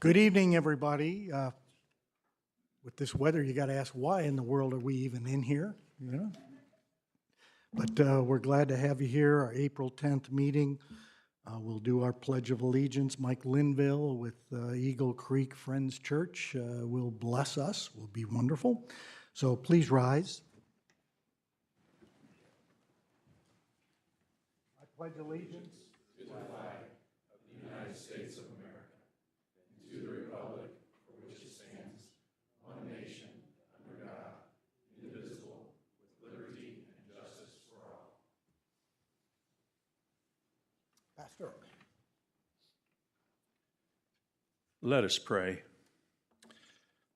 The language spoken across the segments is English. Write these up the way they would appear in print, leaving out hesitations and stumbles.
Good evening, everybody. With this weather, you got to ask, why in the world are we even in here? You know? But we're glad to have you here, our April 10th meeting. We'll do our Pledge of Allegiance. Mike Linville with Eagle Creek Friends Church will bless us, will be wonderful. So please rise. I pledge allegiance to the flag of the United States of America, and to the republic for which it stands, one nation, under God, indivisible, with liberty and justice for all. Pastor. Let us pray.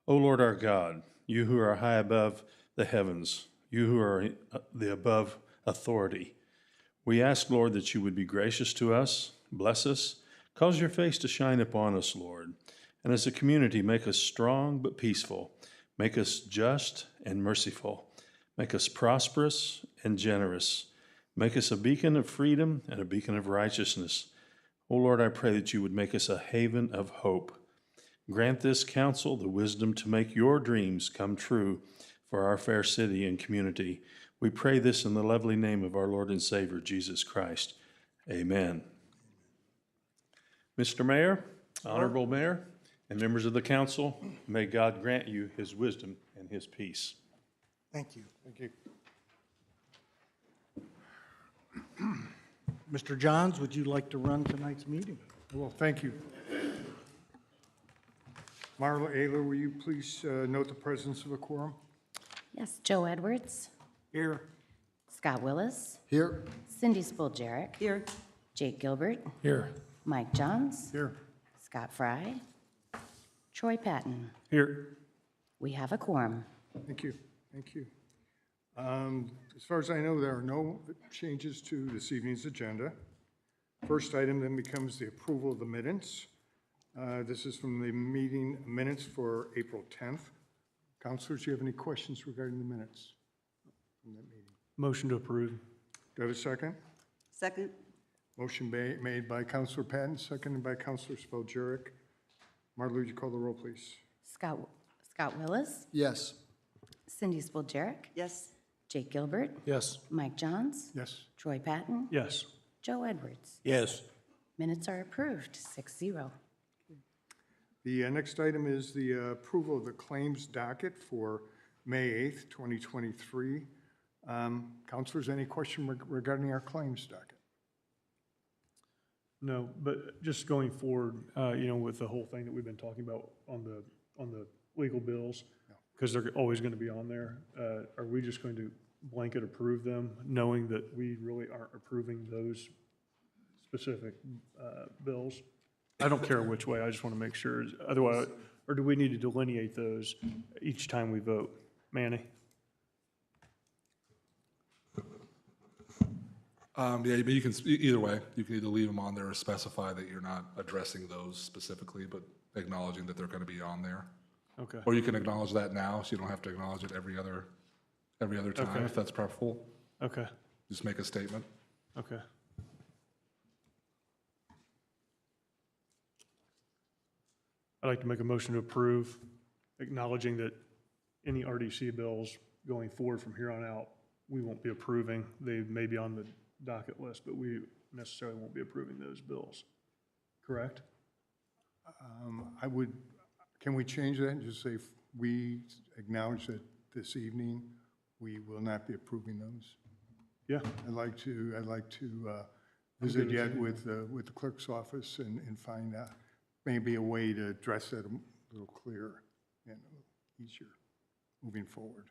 O Lord our God, you who are high above the heavens, you who are the above authority, we ask, Lord, that you would be gracious to us, bless us, cause your face to shine upon us, Lord, and as a community make us strong but peaceful, make us just and merciful, make us prosperous and generous, make us a beacon of freedom and a beacon of righteousness. O Lord, I pray that you would make us a haven of hope. Grant this council the wisdom to make your dreams come true for our fair city and community. We pray this in the lovely name of our Lord and Savior, Jesus Christ. Amen. Mr. Mayor, Honorable Mayor, and members of the council, may God grant you his wisdom and his peace. Thank you. Thank you. Mr. Johns, would you like to run tonight's meeting? Well, thank you. Marla Ayler, will you please note the presence of a quorum? Yes, Joe Edwards. Here. Scott Willis. Here. Cindy Spoljaric. Here. Jake Gilbert. Here. Mike Johns. Here. Scott Fry. Troy Patton. Here. We have a quorum. Thank you. Thank you. As far as I know, there are no changes to this evening's agenda. First item then becomes the approval of the minutes. This is from the meeting minutes for April 10th. Councilors, do you have any questions regarding the minutes from that meeting? Motion to approve. Do I have a second? Second. Motion made by Councilor Patton, seconded by Councilor Spoljaric. Marla, would you call the roll, please? Scott Willis. Yes. Cindy Spoljaric. Yes. Jake Gilbert. Yes. Mike Johns. Yes. Troy Patton. Yes. Joe Edwards. Yes. Minutes are approved, 6-0. The next item is the approval of the claims docket for May 8th, 2023. Councilors, any question regarding our claims docket? No, but just going forward, with the whole thing that we've been talking about on the legal bills, because they're always going to be on there, are we just going to blanket approve them, knowing that we really aren't approving those specific bills? I don't care which way, I just want to make sure. Otherwise, or do we need to delineate those each time we vote? Manny? Yeah, but you can, either way, you can either leave them on there or specify that you're not addressing those specifically, but acknowledging that they're going to be on there. Okay. Or you can acknowledge that now, so you don't have to acknowledge it every other time, Okay. if that's preferable. Okay. Just make a statement. Okay. I'd like to make a motion to approve, acknowledging that any RDC bills going forward from here on out, we won't be approving. They may be on the docket list, but we necessarily won't be approving those bills. Correct? Can we change that and just say we acknowledge that this evening we will not be approving those? Yeah. I'd like to visit yet with the clerk's office and find out maybe a way to address that a little clearer and easier moving forward.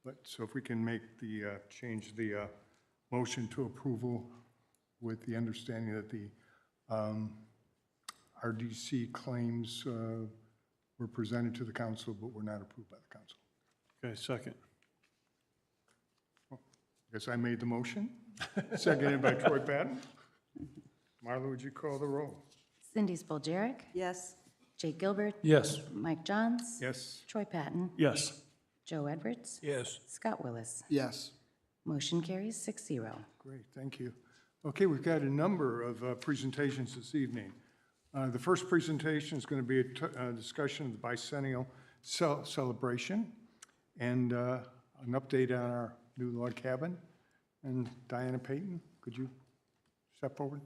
But so if we can make change the motion to approval with the understanding that the RDC claims were presented to the council but were not approved by the council. Okay, second. I guess I made the motion. Seconded by Troy Patton. Marla, would you call the roll? Cindy Spoljaric. Yes. Jake Gilbert. Yes. Mike Johns. Yes. Troy Patton. Yes. Joe Edwards. Yes. Scott Willis. Yes. Motion carries 6-0. Great, thank you. Okay, we've got a number of presentations this evening. The first presentation is going to be a discussion of the bicentennial celebration and an update on our new log cabin. And Diana Payton, could you step forward?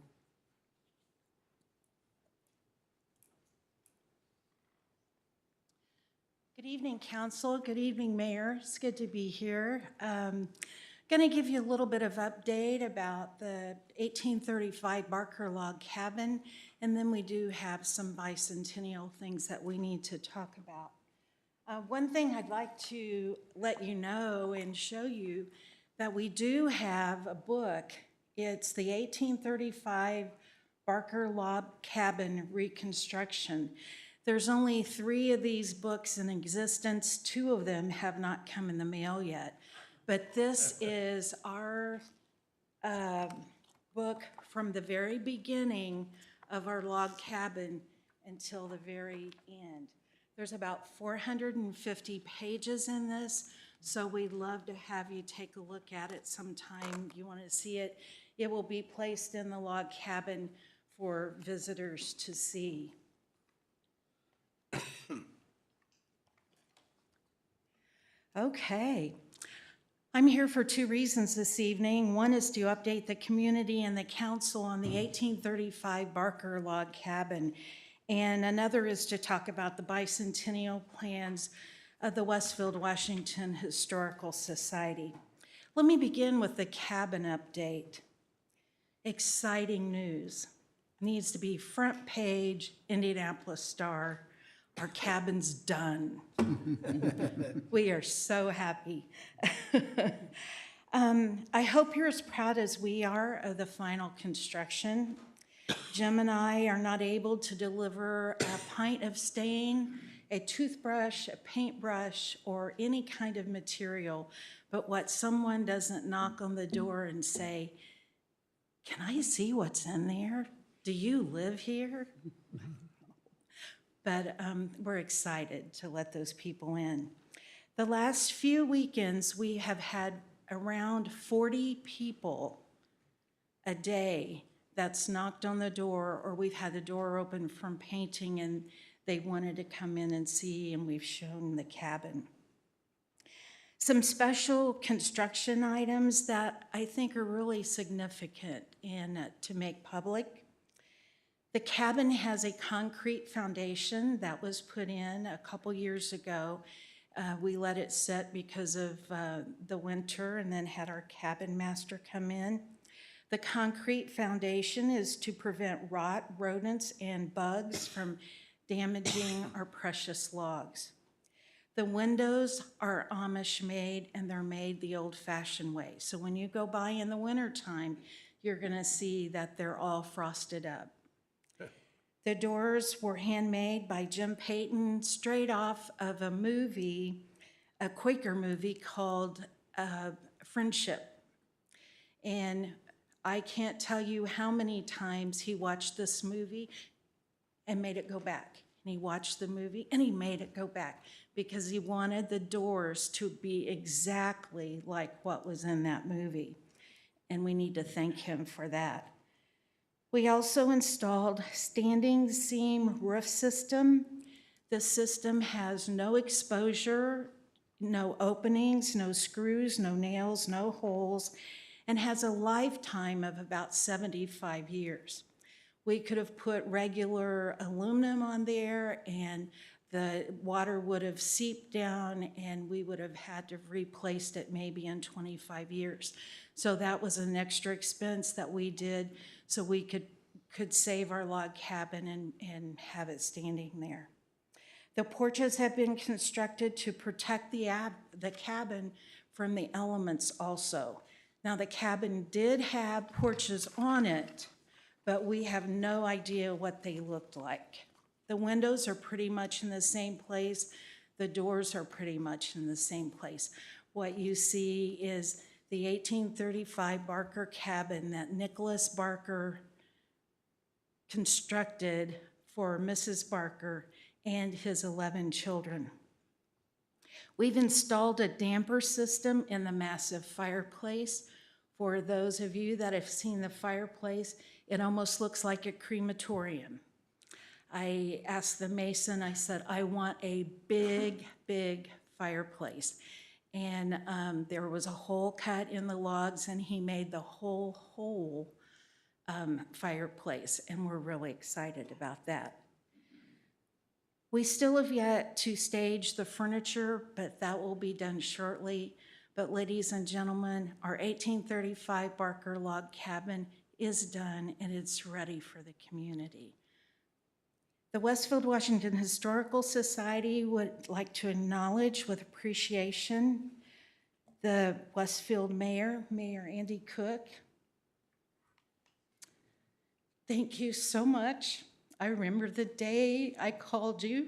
Good evening, Council. Good evening, Mayor. It's good to be here. Going to give you a little bit of update about the 1835 Barker Log Cabin, and then we do have some bicentennial things that we need to talk about. One thing I'd like to let you know and show you that we do have a book. It's the 1835 Barker Log Cabin Reconstruction. There's only 3 of these books in existence. 2 of them have not come in the mail yet. But this is our book from the very beginning of our log cabin until the very end. There's about 450 pages in this, so we'd love to have you take a look at it sometime. You want to see it. It will be placed in the log cabin for visitors to see. Okay. I'm here for 2 reasons this evening. One is to update the community and the council on the 1835 Barker Log Cabin, and another is to talk about the bicentennial plans of the Westfield, Washington Historical Society. Let me begin with the cabin update. Exciting news. Needs to be front page Indianapolis Star. Our cabin's done. We are so happy. I hope you're as proud as we are of the final construction. Jim and I are not able to deliver a pint of stain, a toothbrush, a paintbrush, or any kind of material, but what someone doesn't knock on the door and say, "Can I see what's in there? Do you live here?" But we're excited to let those people in. The last few weekends, we have had around 40 people a day that's knocked on the door, or we've had the door open from painting and they wanted to come in and see, and we've shown the cabin. Some special construction items that I think are really significant and to make public. The cabin has a concrete foundation that was put in a couple years ago. We let it sit because of the winter and then had our cabin master come in. The concrete foundation is to prevent rot, rodents, and bugs from damaging our precious logs. The windows are Amish made, and they're made the old-fashioned way. So when you go by in the wintertime, you're gonna see that they're all frosted up. The doors were handmade by Jim Payton, straight off of a movie, a Quaker movie called Friendship. And I can't tell you how many times he watched this movie and made it go back. And he watched the movie and he made it go back because he wanted the doors to be exactly like what was in that movie. And we need to thank him for that. We also installed standing seam roof system. The system has no exposure, no openings, no screws, no nails, no holes, and has a lifetime of about 75 years. We could have put regular aluminum on there and the water would have seeped down and we would have had to have replaced it maybe in 25 years. So that was an extra expense that we did so we could save our log cabin and have it standing there. The porches have been constructed to protect the cabin from the elements also. Now the cabin did have porches on it, but we have no idea what they looked like. The windows are pretty much in the same place. The doors are pretty much in the same place. What you see is the 1835 Barker cabin that Nicholas Barker constructed for Mrs. Barker and his 11 children. We've installed a damper system in the massive fireplace. For those of you that have seen the fireplace, it almost looks like a crematorium. I asked the mason, I said, I want a big, big fireplace. And there was a hole cut in the logs, and he made the whole fireplace, and we're really excited about that. We still have yet to stage the furniture, but that will be done shortly. But ladies and gentlemen, our 1835 Barker log cabin is done, and it's ready for the community. The Westfield, Washington Historical Society would like to acknowledge with appreciation the Westfield Mayor, Mayor Andy Cook. Thank you so much. I remember the day I called you.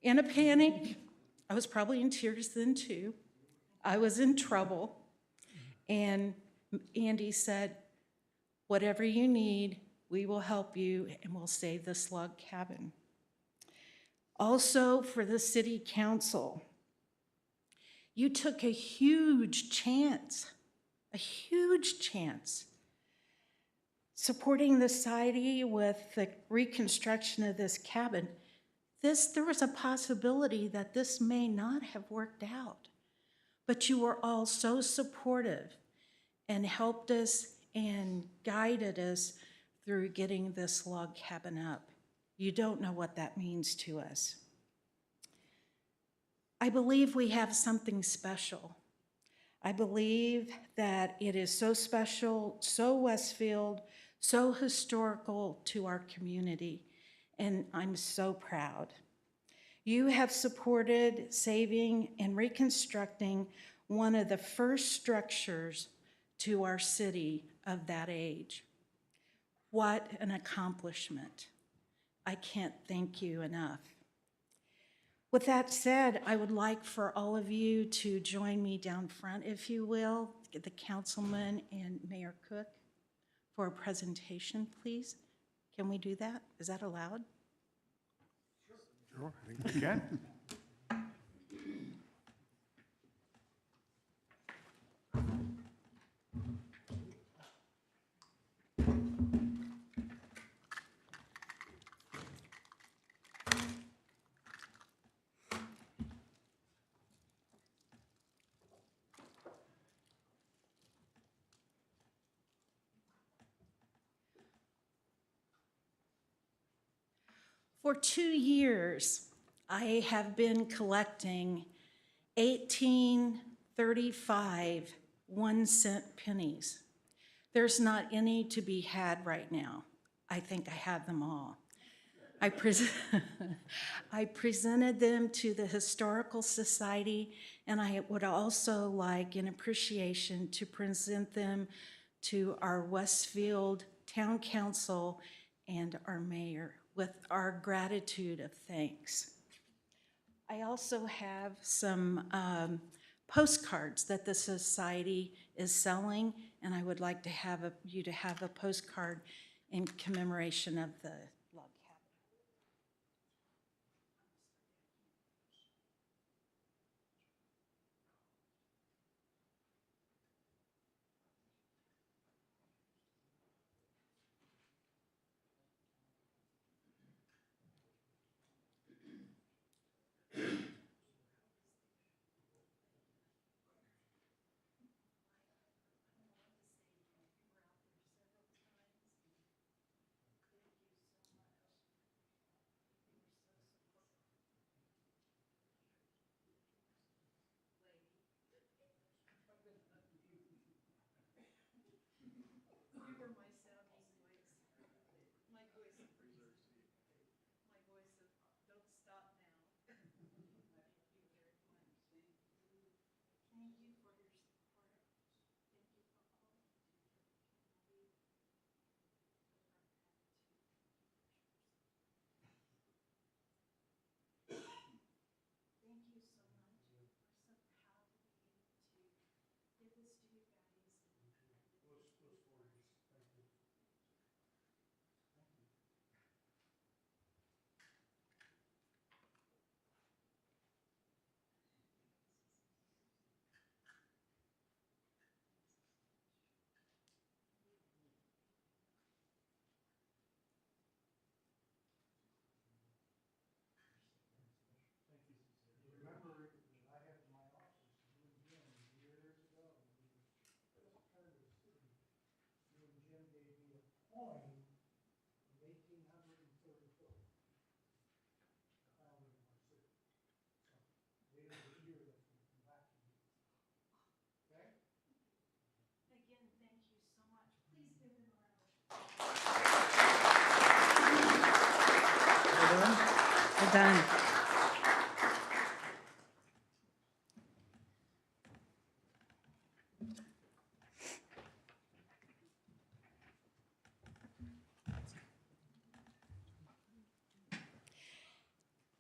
In a panic. I was probably in tears then too. I was in trouble. And Andy said, whatever you need, we will help you and we'll save this log cabin. Also for the city council, you took a huge chance, supporting the society with the reconstruction of this cabin. There was a possibility that this may not have worked out, but you were all so supportive and helped us and guided us through getting this log cabin up. You don't know what that means to us. I believe we have something special. I believe that it is so special, so Westfield, so historical to our community, and I'm so proud. You have supported saving and reconstructing one of the first structures to our city of that age. What an accomplishment. I can't thank you enough. With that said, I would like for all of you to join me down front, if you will, the councilman and Mayor Cook, for a presentation, please. Can we do that? Is that allowed? Sure, I think we can. For 2 years, I have been collecting 1835 1-cent pennies. There's not any to be had right now. I think I have them all. I presented them to the Historical Society, and I would also like, in appreciation, to present them to our Westfield Town Council and our mayor with our gratitude of thanks. I also have some postcards that the society is selling, and I would like to have you to have a postcard in commemoration of the log cabin.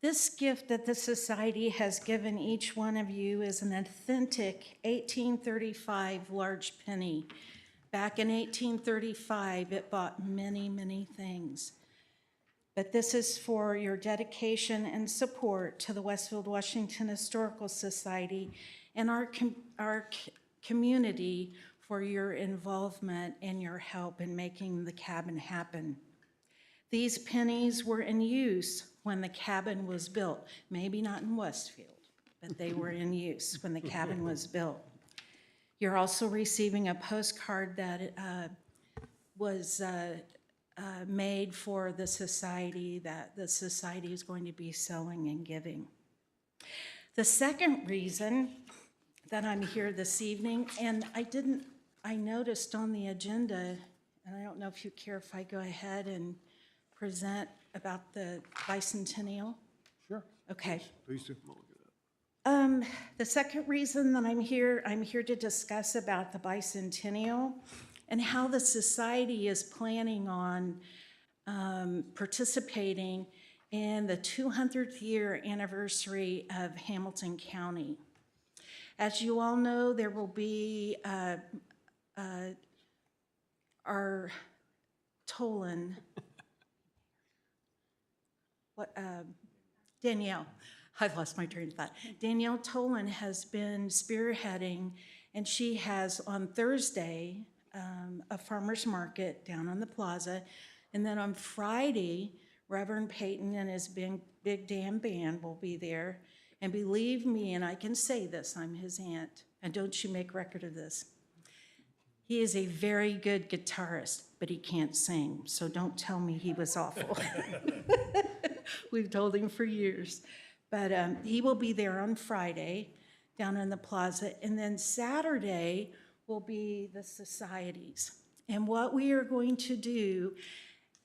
This gift that the society has given each one of you is an authentic 1835 large penny. Back in 1835, it bought many, many things. But this is for your dedication and support to the Westfield, Washington Historical Society and our community for your involvement and your help in making the cabin happen. These pennies were in use when the cabin was built. Maybe not in Westfield, but they were in use when the cabin was built. You're also receiving a postcard that was made for the society, that the society is going to be selling and giving. The second reason that I'm here this evening, and I noticed on the agenda, and I don't know if you care if I go ahead and present about the bicentennial? Sure. Okay. Please do. The second reason that I'm here to discuss about the bicentennial and how the society is planning on participating in the 200th year anniversary of Hamilton County. As you all know, there will be our Tolan, Danielle, I've lost my train of thought. Danielle Tolan has been spearheading, and she has on Thursday a farmer's market down on the plaza. And then on Friday, Reverend Peyton and his big damn band will be there. And believe me, and I can say this, I'm his aunt, and don't you make record of this. He is a very good guitarist, but he can't sing, so don't tell me he was awful. We've told him for years. But he will be there on Friday down in the plaza. And then Saturday will be the societies. And what we are going to do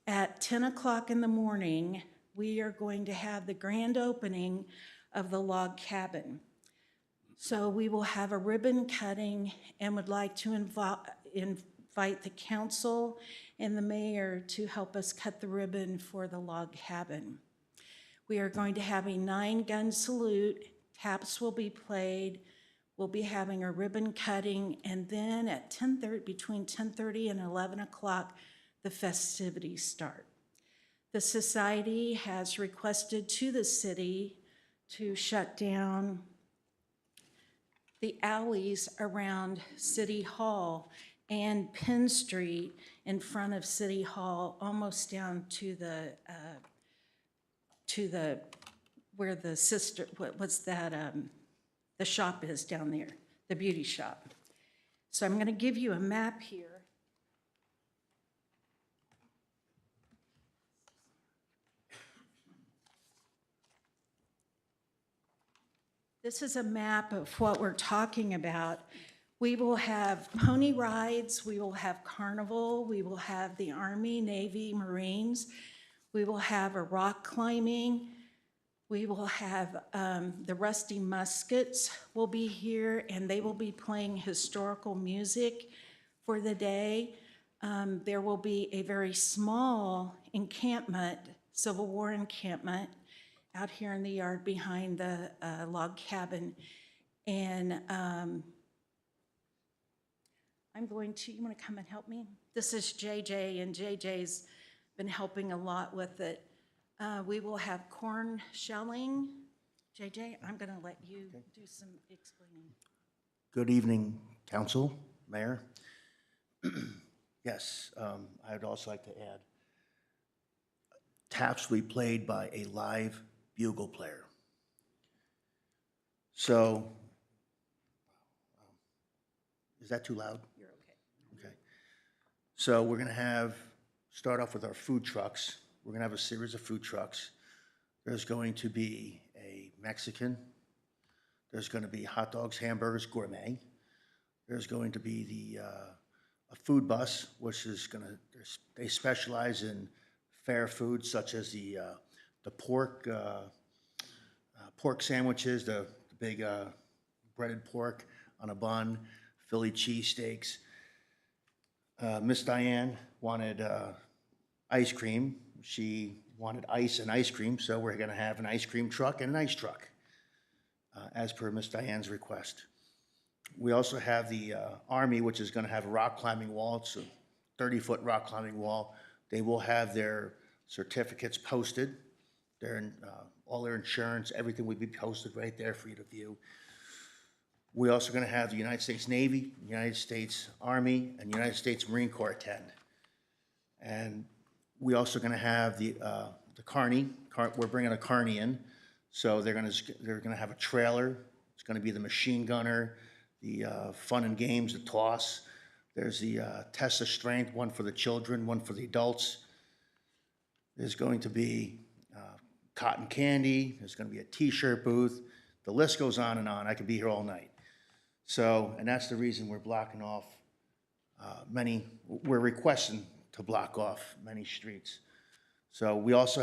at 10 o'clock in the morning, we are going to have the grand opening of the log cabin. So we will have a ribbon cutting and would like to invite the council and the mayor to help us cut the ribbon for the log cabin. We are going to have a 9-gun salute. Taps will be played. We'll be having a ribbon cutting, and then at 10:30, between 10:30 and 11 o'clock, the festivities start. The society has requested to the city to shut down the alleys around City Hall and Penn Street in front of City Hall, almost down to the where the sister, what's that, the shop is down there, the beauty shop. So I'm going to give you a map here. This is a map of what we're talking about. We will have pony rides, we will have carnival, we will have the Army, Navy, Marines, we will have a rock climbing, we will have the Rusty Muskets will be here, and they will be playing historical music for the day. There will be a very small encampment, Civil War encampment, out here in the yard behind the log cabin. And I'm going to, you want to come and help me? This is JJ, and JJ's been helping a lot with it. We will have corn shelling. JJ, I'm going to let you do some explaining. Good evening, council, mayor. Yes, I'd also like to add, taps will be played by a live bugle player. So, is that too loud? You're okay. Okay. So we're going to start off with our food trucks. We're going to have a series of food trucks. There's going to be a Mexican. There's going to be hot dogs, hamburgers, gourmet. There's going to be a food bus, which is going to, they specialize in fair foods such as the pork sandwiches, the big breaded pork on a bun, Philly cheesesteaks. Miss Diane wanted ice cream. She wanted ice and ice cream, so we're going to have an ice cream truck and an ice truck, as per Miss Diane's request. We also have the Army, which is going to have a rock climbing wall. It's a 30-foot rock climbing wall. They will have their certificates posted, all their insurance, everything will be posted right there for you to view. We're also going to have the United States Navy, United States Army, and United States Marine Corps attend. And we're also going to have the carny. We're bringing a carny in, so they're going to have a trailer. It's going to be the machine gunner, the fun and games, the toss. There's the test of strength, one for the children, one for the adults. There's going to be cotton candy. There's going to be a T-shirt booth. The list goes on and on. I could be here all night. So, and that's the reason we're blocking off we're requesting to block off many streets. So we also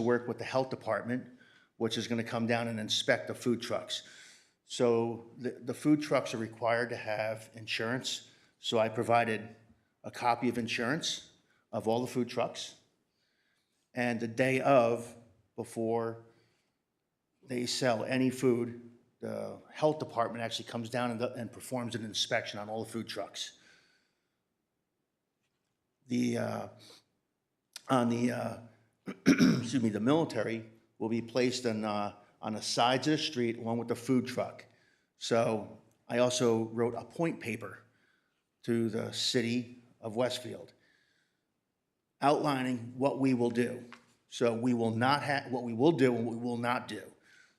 work with the health department, which is going to come down and inspect the food trucks. So the food trucks are required to have insurance. So I provided a copy of insurance of all the food trucks. And the day of, before they sell any food, the health department actually comes down and performs an inspection on all the food trucks. Excuse me, the military will be placed on the sides of the street along with the food truck. So I also wrote a point paper to the city of Westfield outlining what we will do. So we will not have what we will do and what we will not do.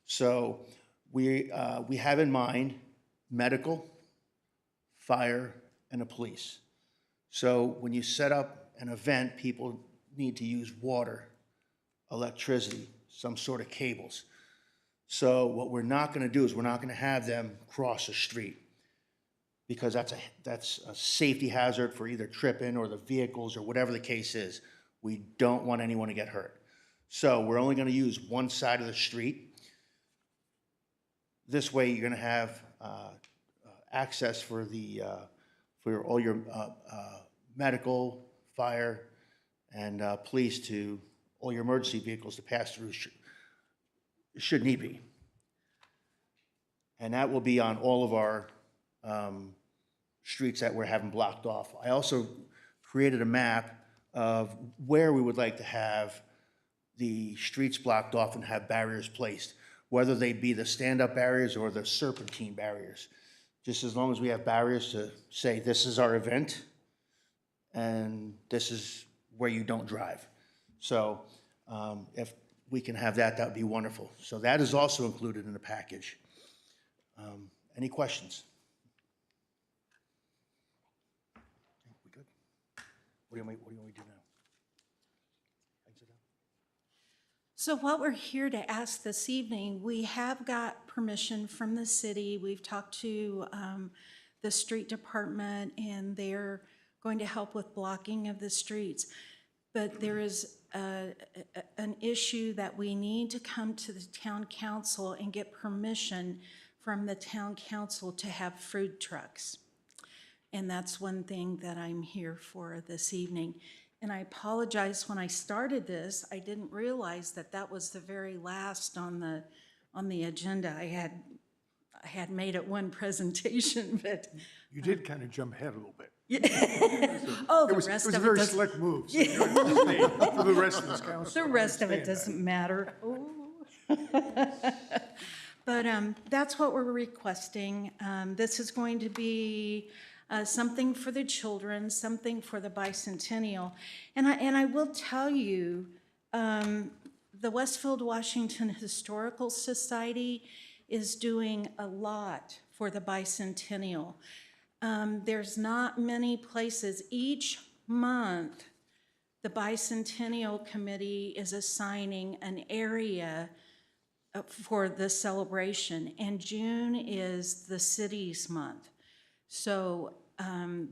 So we have in mind medical, fire, and the police. So when you set up an event, people need to use water, electricity, some sort of cables. So what we're not going to do is we're not going to have them cross the street, because that's a safety hazard for either tripping or the vehicles or whatever the case is. We don't want anyone to get hurt. So we're only going to use one side of the street. This way you're going to have access for all your medical, fire, and police, to all your emergency vehicles to pass through should need be. And that will be on all of our streets that we're having blocked off. I also created a map of where we would like to have the streets blocked off and have barriers placed, whether they be the stand-up barriers or the serpentine barriers. Just as long as we have barriers to say, this is our event, and this is where you don't drive. So if we can have that, that would be wonderful. So that is also included in the package. Any questions? We good? What do you want me to do now? Exit out? So what we're here to ask this evening, we have got permission from the city. We've talked to the street department, and they're going to help with blocking of the streets. But there is an issue that we need to come to the town council and get permission from the town council to have food trucks. And that's one thing that I'm here for this evening. And I apologize, when I started this, I didn't realize that that was the very last on the agenda. I had made it one presentation, but You did kind of jump ahead a little bit. oh, It was a very slick move. So you're gonna stay for the rest of this council. the rest of it Understand doesn't matter. But that's what we're requesting. This is going to be something for the children, something for the bicentennial. And I will tell you, the Westfield Washington Historical Society is doing a lot for the bicentennial. There's not many places. Each month, the Bicentennial Committee is assigning an area for the celebration, and June is the city's month. So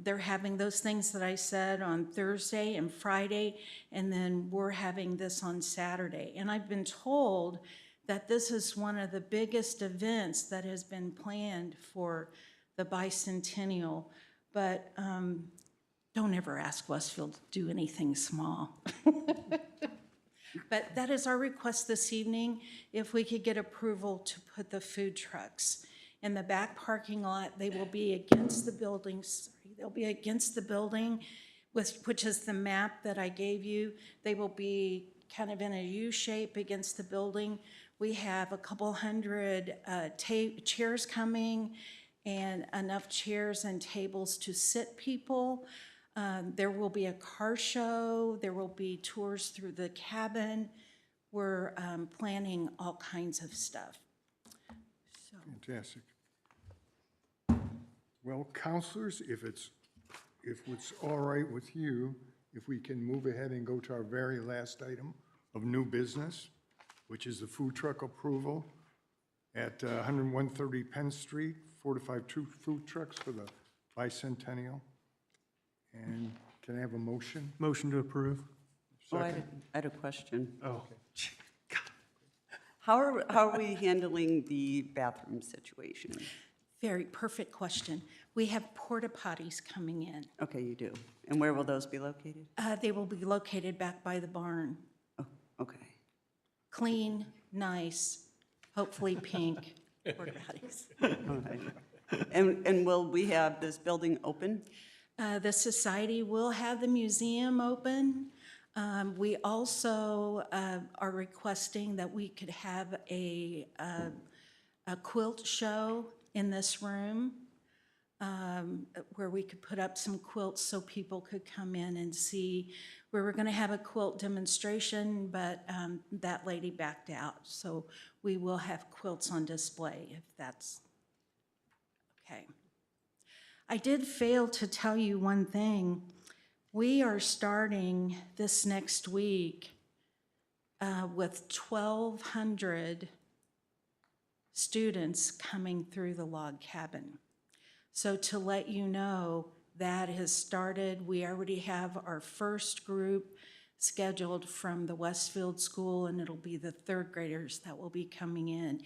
they're having those things that I said on Thursday and Friday, and then we're having this on Saturday. And I've been told that this is one of the biggest events that has been planned for the bicentennial. But Don't ever ask Westfield to do anything small. But that is our request this evening, if we could get approval to put the food trucks in the back parking lot. They will be against the buildings, they'll be against the building, which is the map that I gave you. They will be kind of in a U shape against the building. We have a couple hundred chairs coming and enough chairs and tables to sit people. There will be a car show. There will be tours through the cabin. We're planning all kinds of stuff. So, Fantastic. Well, counselors, if it's all right with you, if we can move ahead and go to our very last item of new business, which is the food truck approval at 130 Penn Street, 4 to 5 food trucks for the bicentennial. And can I have a motion? Motion to approve. Oh, I had a question. Oh, How are we handling the bathroom situation? very perfect question. We have porta potties coming in. Okay, you do. And where will those be located? They will be located back by the barn. Oh, okay. Clean, nice, hopefully pink porta potties. All right. And will we have this building open? The society will have the museum open. We also are requesting that we could have a quilt show in this room, where we could put up some quilts so people could come in and see. We were going to have a quilt demonstration, but that lady backed out. So we will have quilts on display if that's okay. I did fail to tell you one thing. We are starting this next week with 1,200 students coming through the log cabin. So to let you know, that has started. We already have our first group scheduled from the Westfield School, and it'll be the third graders that will be coming in.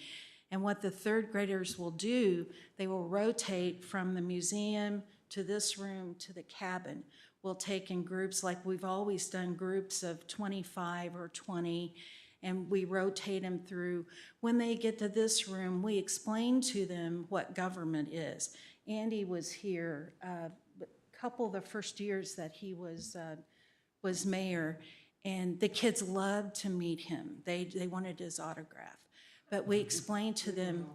And what the third graders will do, they will rotate from the museum to this room to the cabin. We'll take in groups like we've always done, groups of 25 or 20, and we rotate them through. When they get to this room, we explain to them what government is. Andy was here a couple of the first years that he was mayor, and the kids loved to meet him. They wanted his autograph. But we explained to them,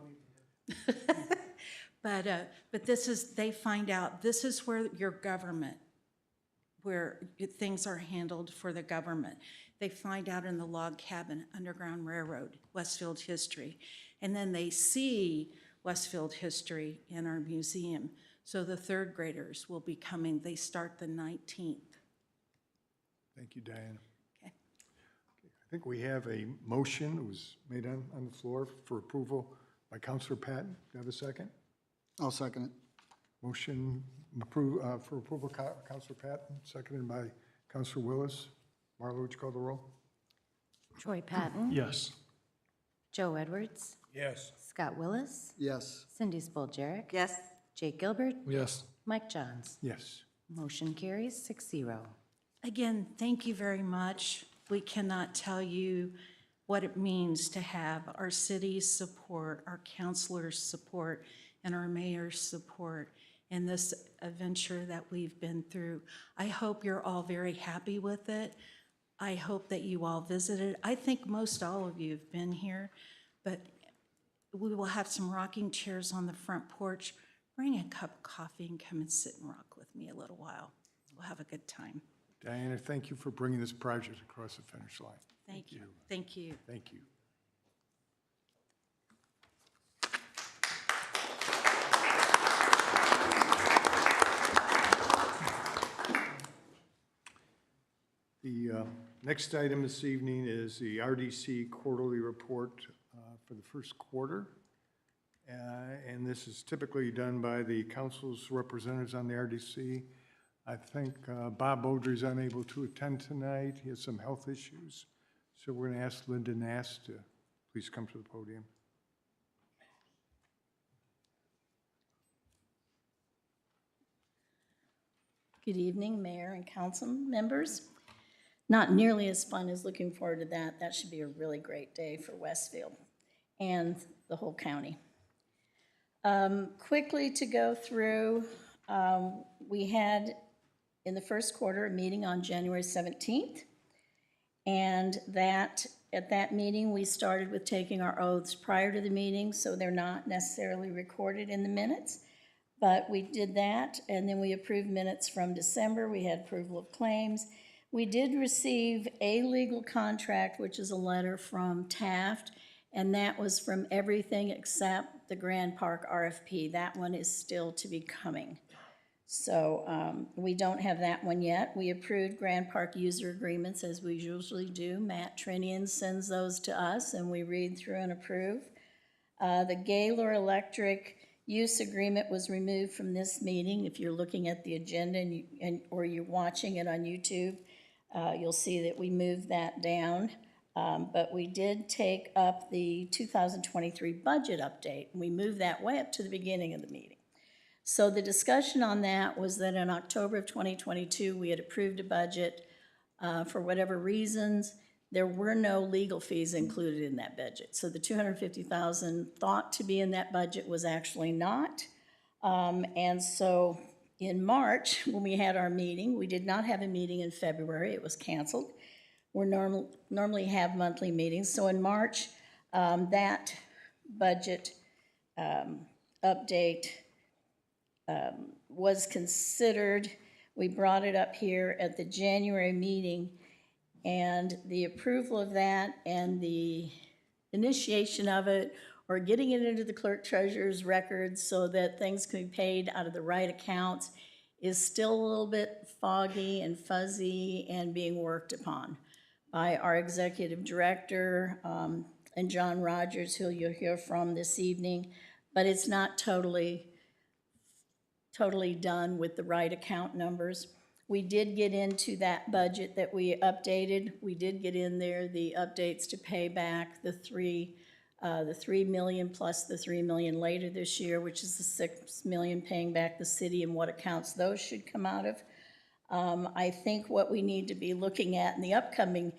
but this is, they find out this is where your government, where things are handled for the government. They find out in the log cabin, Underground Railroad, Westfield history. And then they see Westfield history in our museum. So the third graders will be coming. They start the 19th. Thank you, Diane. Okay. I think we have a motion that was made on the floor for approval by Counselor Patton. Do you have a second? I'll second it. Motion for approval, Counselor Patton, seconded by Counselor Willis. Marla, would you call the roll? Troy Patton. yes. Joe Edwards. Yes. Scott Willis. Yes. Cindy Spoljarek. Yes. Jake Gilbert. Yes. Mike Johns. Yes. Motion carries 6-0. Again, thank you very much. We cannot tell you what it means to have our city's support, our councilors' support, and our mayor's support in this adventure that we've been through. I hope you're all very happy with it. I hope that you all visited. I think most all of you have been here, but we will have some rocking chairs on the front porch. Bring a cup of coffee and come and sit and rock with me a little while. We'll have a good time. Diana, thank you for bringing this project across the finish line. Thank you. Thank you. Thank you. The next item this evening is the RDC quarterly report for the first quarter. And this is typically done by the council's representatives on the RDC. I think Bob Beaudry's unable to attend tonight. He has some health issues. So we're going to ask Linda Nass to please come to the podium. Good evening, Mayor and council members. Not nearly as fun as looking forward to that. That should be a really great day for Westfield and the whole county. Quickly to go through, we had in the first quarter a meeting on January 17th. And at that meeting, we started with taking our oaths prior to the meeting, so they're not necessarily recorded in the minutes. But we did that, and then we approved minutes from December. We had approval of claims. We did receive a legal contract, which is a letter from Taft, and that was from everything except the Grand Park RFP. That one is still to be coming. So we don't have that one yet. We approved Grand Park user agreements as we usually do. Matt Trinian sends those to us and we read through and approve. The Gaylor Electric use agreement was removed from this meeting. If you're looking at the agenda or you're watching it on YouTube, you'll see that we moved that down. But we did take up the 2023 budget update. We moved that way up to the beginning of the meeting. So the discussion on that was that in October of 2022, we had approved a budget. For whatever reasons, there were no legal fees included in that budget. So the $250,000 thought to be in that budget was actually not. And so in March, when we had our meeting, we did not have a meeting in February. It was canceled. We normally have monthly meetings. So in March, that budget update was considered. We brought it up here at the January meeting, and the approval of that and the initiation of it, or getting it into the clerk treasurer's records so that things can be paid out of the right accounts, is still a little bit foggy and fuzzy and being worked upon by our executive director and John Rogers, who you'll hear from this evening, but it's not totally done with the right account numbers. We did get into that budget that we updated. We did get in there the updates to pay back the $3 million plus the $3 million later this year, which is the $6 million paying back the city and what accounts those should come out of. I think what we need to be looking at in the upcoming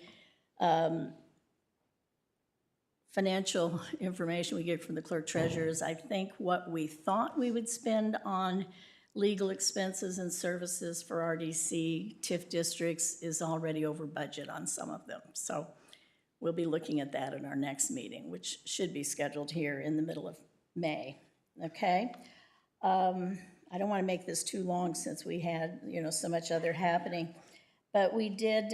financial information we get from the clerk treasurers, I think what we thought we would spend on legal expenses and services for RDC TIF districts is already over budget on some of them. So we'll be looking at that in our next meeting, which should be scheduled here in the middle of May, okay? I don't want to make this too long since we had, so much other happening, but we did,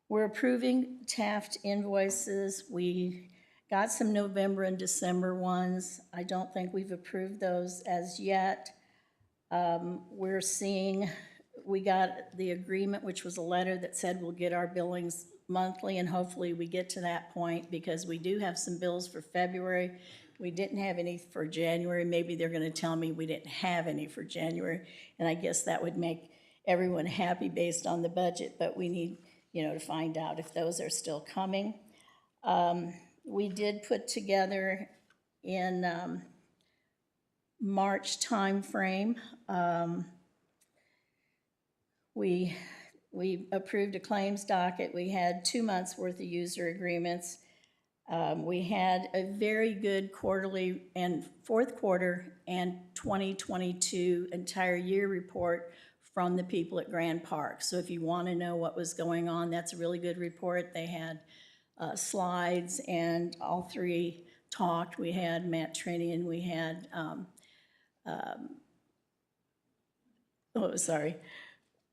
we're approving Taft invoices. We got some November and December ones. I don't think we've approved those as yet. We're seeing, we got the agreement, which was a letter that said we'll get our billings monthly, and hopefully we get to that point because we do have some bills for February. We didn't have any for January. Maybe they're going to tell me we didn't have any for January, and I guess that would make everyone happy based on the budget, but we need, to find out if those are still coming. We did put together in March timeframe, we approved a claims docket. We had 2 months worth of user agreements. We had a very good quarterly and fourth quarter and 2022 entire year report from the people at Grand Park. So if you want to know what was going on, that's a really good report. They had slides, and all three talked. We had Matt Trinian, we had,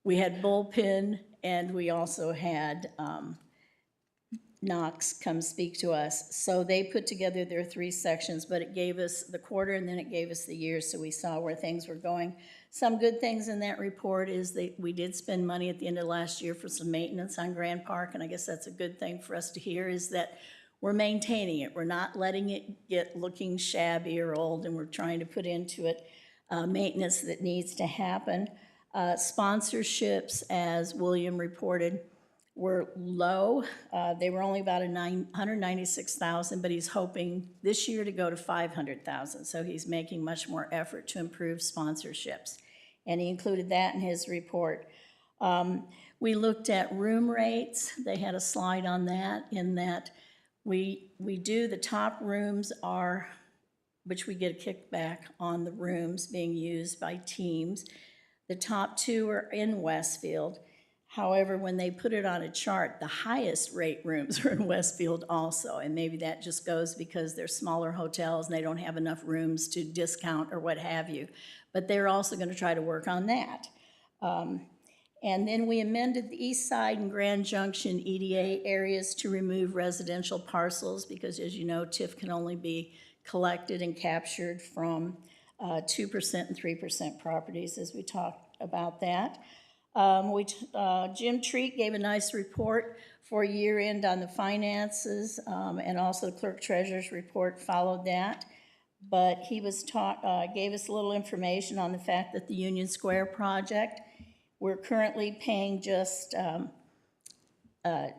we had Bullpen, and we also had Knox come speak to us. So they put together their 3 sections, but it gave us the quarter and then it gave us the year, so we saw where things were going. Some good things in that report is that we did spend money at the end of last year for some maintenance on Grand Park, and I guess that's a good thing for us to hear, is that we're maintaining it. We're not letting it get looking shabby or old, and we're trying to put into it maintenance that needs to happen. Sponsorships, as William reported, were low. They were only about $196,000, but he's hoping this year to go to $500,000. So he's making much more effort to improve sponsorships. and he included that in his report. We looked at room rates. They had a slide on that, in that we do, the top rooms are, which we get a kickback on the rooms being used by teams. The top two are in Westfield. However, when they put it on a chart, the highest rate rooms are in Westfield also, and maybe that just goes because they're smaller hotels and they don't have enough rooms to discount or what have you. But they're also going to try to work on that. And then we amended the East Side and Grand Junction EDA areas to remove residential parcels because, as you know, TIF can only be collected and captured from 2% and 3% properties, as we talked about that. Jim Treat gave a nice report for year end on the finances, and also the clerk treasurer's report followed that. But he was gave us a little information on the fact that the Union Square project, we're currently paying just the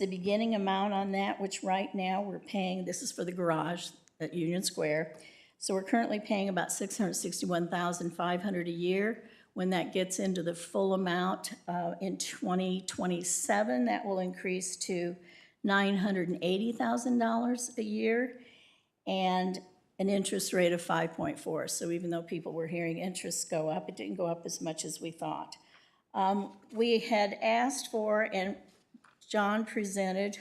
beginning amount on that, which right now we're paying, this is for the garage at Union Square. So we're currently paying about $661,500 a year. When that gets into the full amount in 2027, that will increase to $980,000 a year and an interest rate of 5.4. So even though people were hearing interest go up, it didn't go up as much as we thought. We had asked for, and John presented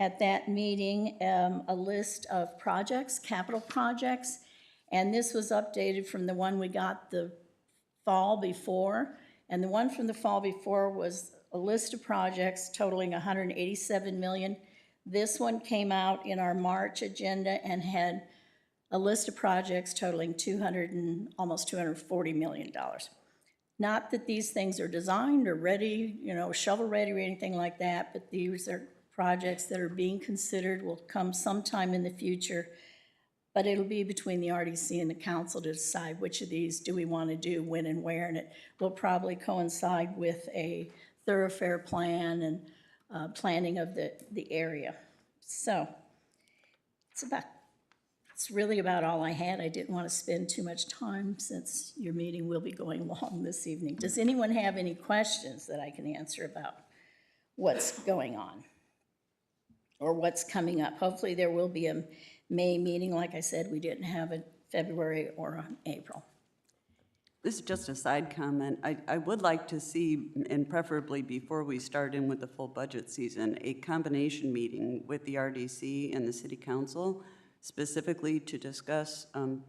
at that meeting, a list of projects, capital projects, and this was updated from the one we got the fall before, and the one from the fall before was a list of projects totaling $187 million. This one came out in our March agenda and had a list of projects totaling almost $240 million. Not that these things are designed or ready, shovel ready or anything like that, but these are projects that are being considered, will come sometime in the future. But it'll be between the RDC and the council to decide which of these do we want to do, when and where, and it will probably coincide with a thoroughfare plan and planning of the area. So it's really about all I had. I didn't want to spend too much time since your meeting will be going long this evening. Does anyone have any questions that I can answer about what's going on or what's coming up? Hopefully there will be a May meeting. Like I said, we didn't have a February or an April. This is just a side comment. I would like to see, and preferably before we start in with the full budget season, a combination meeting with the RDC and the City Council, specifically to discuss kind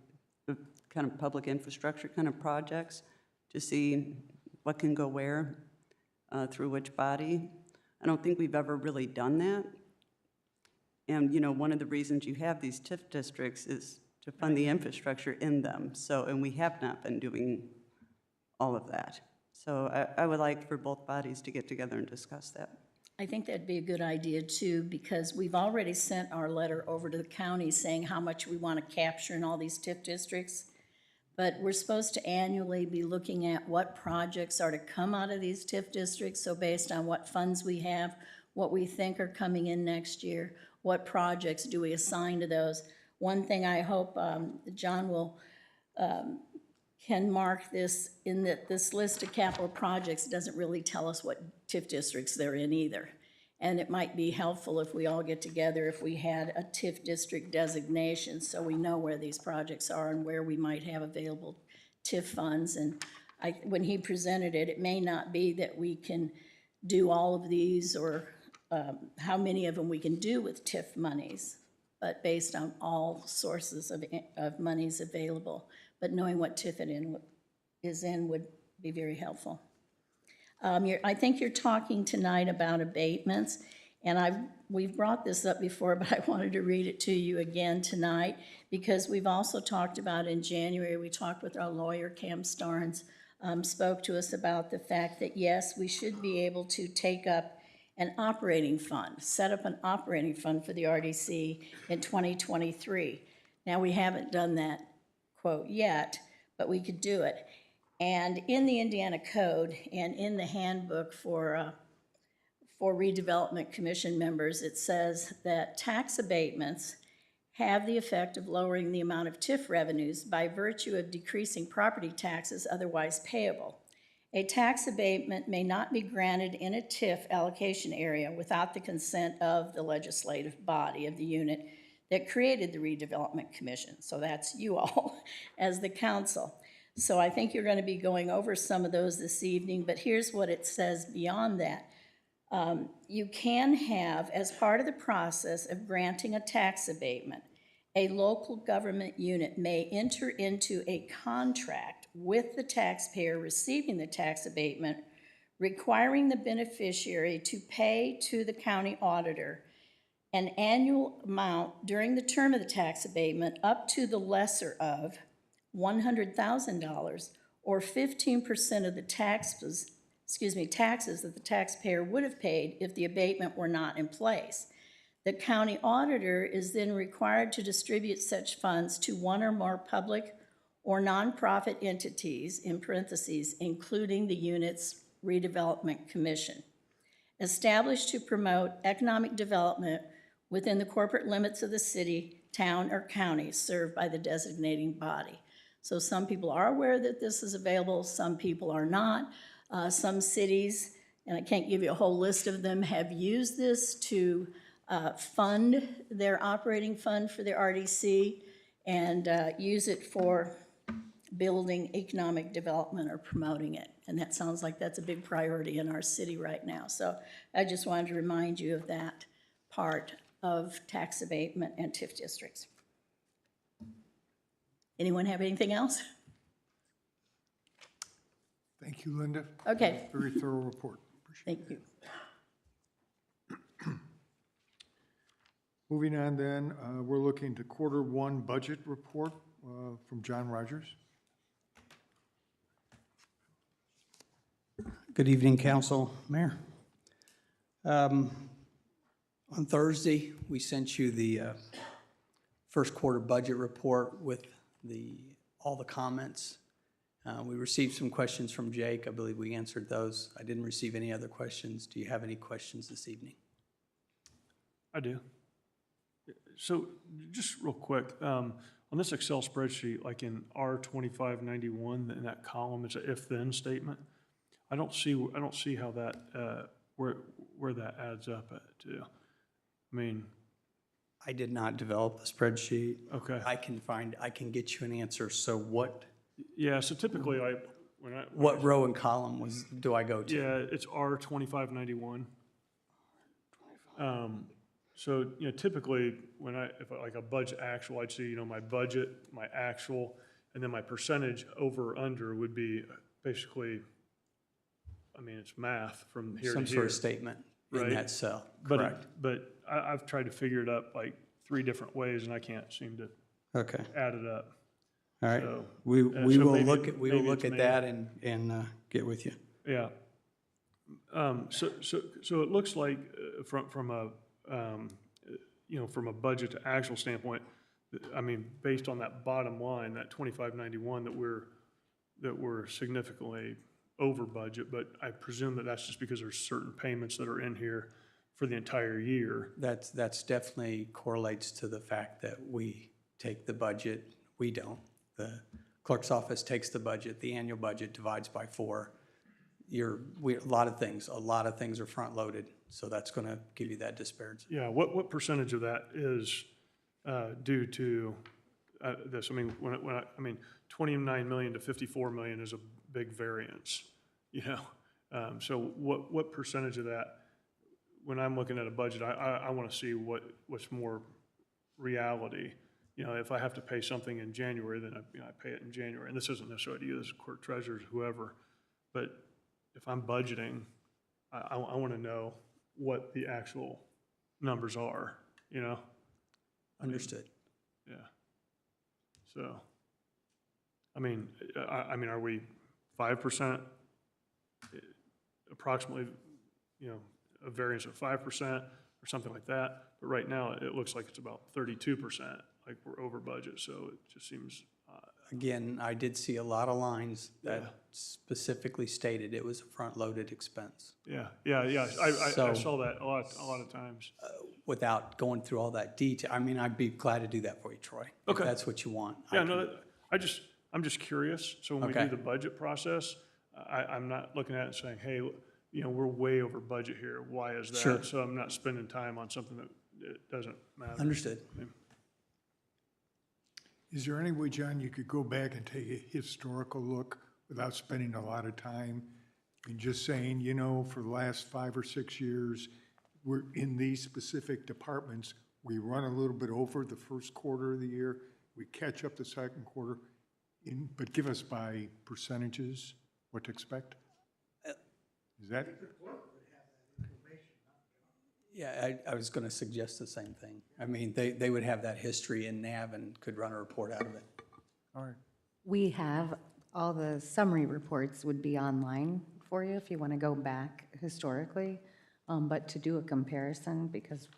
of public infrastructure kind of projects, to see what can go where, through which body. I don't think we've ever really done that. And, one of the reasons you have these TIF districts is to fund the infrastructure in them. So, and we have not been doing all of that. So I would like for both bodies to get together and discuss that. I think that'd be a good idea too, because we've already sent our letter over to the county saying how much we want to capture in all these TIF districts. But we're supposed to annually be looking at what projects are to come out of these TIF districts. So based on what funds we have, what we think are coming in next year, what projects do we assign to those? One thing I hope John will can mark this in that this list of capital projects doesn't really tell us what TIF districts they're in either. And it might be helpful if we all get together, if we had a TIF district designation so we know where these projects are and where we might have available TIF funds. And when he presented it, it may not be that we can do all of these or how many of them we can do with TIF monies, but based on all sources of monies available. But knowing what TIF is in would be very helpful. I think you're talking tonight about abatements, and we've brought this up before, but I wanted to read it to you again tonight because we've also talked about in January, we talked with our lawyer, Cam Starnes, spoke to us about the fact that yes, we should be able to take up an operating fund, set up an operating fund for the RDC in 2023. Now, we haven't done that, quote, yet, but we could do it. And in the Indiana Code and in the handbook for redevelopment commission members, it says that tax abatements have the effect of lowering the amount of TIF revenues by virtue of decreasing property taxes otherwise payable. A tax abatement may not be granted in a TIF allocation area without the consent of the legislative body of the unit that created the redevelopment commission. So that's you all as the council. So I think you're going to be going over some of those this evening, but here's what it says beyond that. You can have, as part of the process of granting a tax abatement, a local government unit may enter into a contract with the taxpayer receiving the tax abatement, requiring the beneficiary to pay to the county auditor an annual amount during the term of the tax abatement up to the lesser of $100,000 or 15% of the taxes that the taxpayer would have paid if the abatement were not in place. The county auditor is then required to distribute such funds to one or more public or nonprofit entities, in parentheses, including the unit's redevelopment commission, established to promote economic development within the corporate limits of the city, town, or county served by the designating body. So some people are aware that this is available, some people are not. Some cities, and I can't give you a whole list of them, have used this to fund their operating fund for their RDC and use it for building economic development or promoting it. And that sounds like that's a big priority in our city right now. So I just wanted to remind you of that part of tax abatement and TIF districts. Anyone have anything else? Thank you, Linda. Okay. Very thorough report. Thank you. Moving on then, we're looking to Q1 budget report from John Rogers. Good evening, Council, Mayor. On Thursday, we sent you the first quarter budget report with all the comments. We received some questions from Jake. I believe we answered those. I didn't receive any other questions. Do you have any questions this evening? I do. So just real quick, on this Excel spreadsheet, like in R2591, in that column, it's a if-then statement. I don't see how that, where that adds up to. I mean, I did not develop the spreadsheet. Okay. I can get you an answer. So what yeah, so typically what row and column do I go to? Yeah, it's R2591. So, typically if like a budget actual, I'd see, my budget, my actual, and then my percentage over or under would be basically, it's math from here to here. Some sort of statement in that cell, correct. But I've tried to figure it up like 3 different ways and I can't seem to add it up. All right, So, we so will maybe- look maybe at it's that and get with you. Yeah. So it looks like from a from a budget to actual standpoint, based on that bottom line, that 2591, that we're significantly over budget, but I presume that that's just because there's certain payments that are in here for the entire year. That's definitely correlates to the fact that we take the budget. We don't. The clerk's office takes the budget, the annual budget divides by 4. A lot of things are front loaded, so that's going to give you that disparity. Yeah, what percentage of that is due to this? When 29 million to 54 million is a big variance, So what percentage of that, when I'm looking at a budget, I want to see what's more reality. If I have to pay something in January, then I pay it in January. And this isn't necessarily you, this is court treasurers, whoever. But if I'm budgeting, I want to know what the actual numbers are, Understood. Yeah. So, are we 5%, approximately, a variance of 5% or something like that? But right now, it looks like it's about 32%, like we're over budget, so it just seems odd. Again, I did see a lot of lines that specifically stated it was a front-loaded expense. Yeah. I saw that a lot of times. without going through all that detail. I mean, I'd be glad to do that for you, Troy. If Okay. that's what you want. Yeah, no, I'm just curious. So when we do Okay. the budget process, I'm not looking at it and saying, hey, you know, we're way over budget here. Why is that? Sure. So I'm not spending time on something that it doesn't matter. Understood. Is there any way, John, you could go back and take a historical look without spending a lot of time? And just saying, you know, for the last 5 or 6 years, we're in these specific departments, we run a little bit over the first quarter of the year, we catch up the second quarter, but give us by percentages what to expect? Is that? Yeah, I was going to suggest the same thing. I mean, they would have that history in NAV and could run a report out of it. All right. We have, all the summary reports would be online for you if you want to go back historically. But to do a comparison, because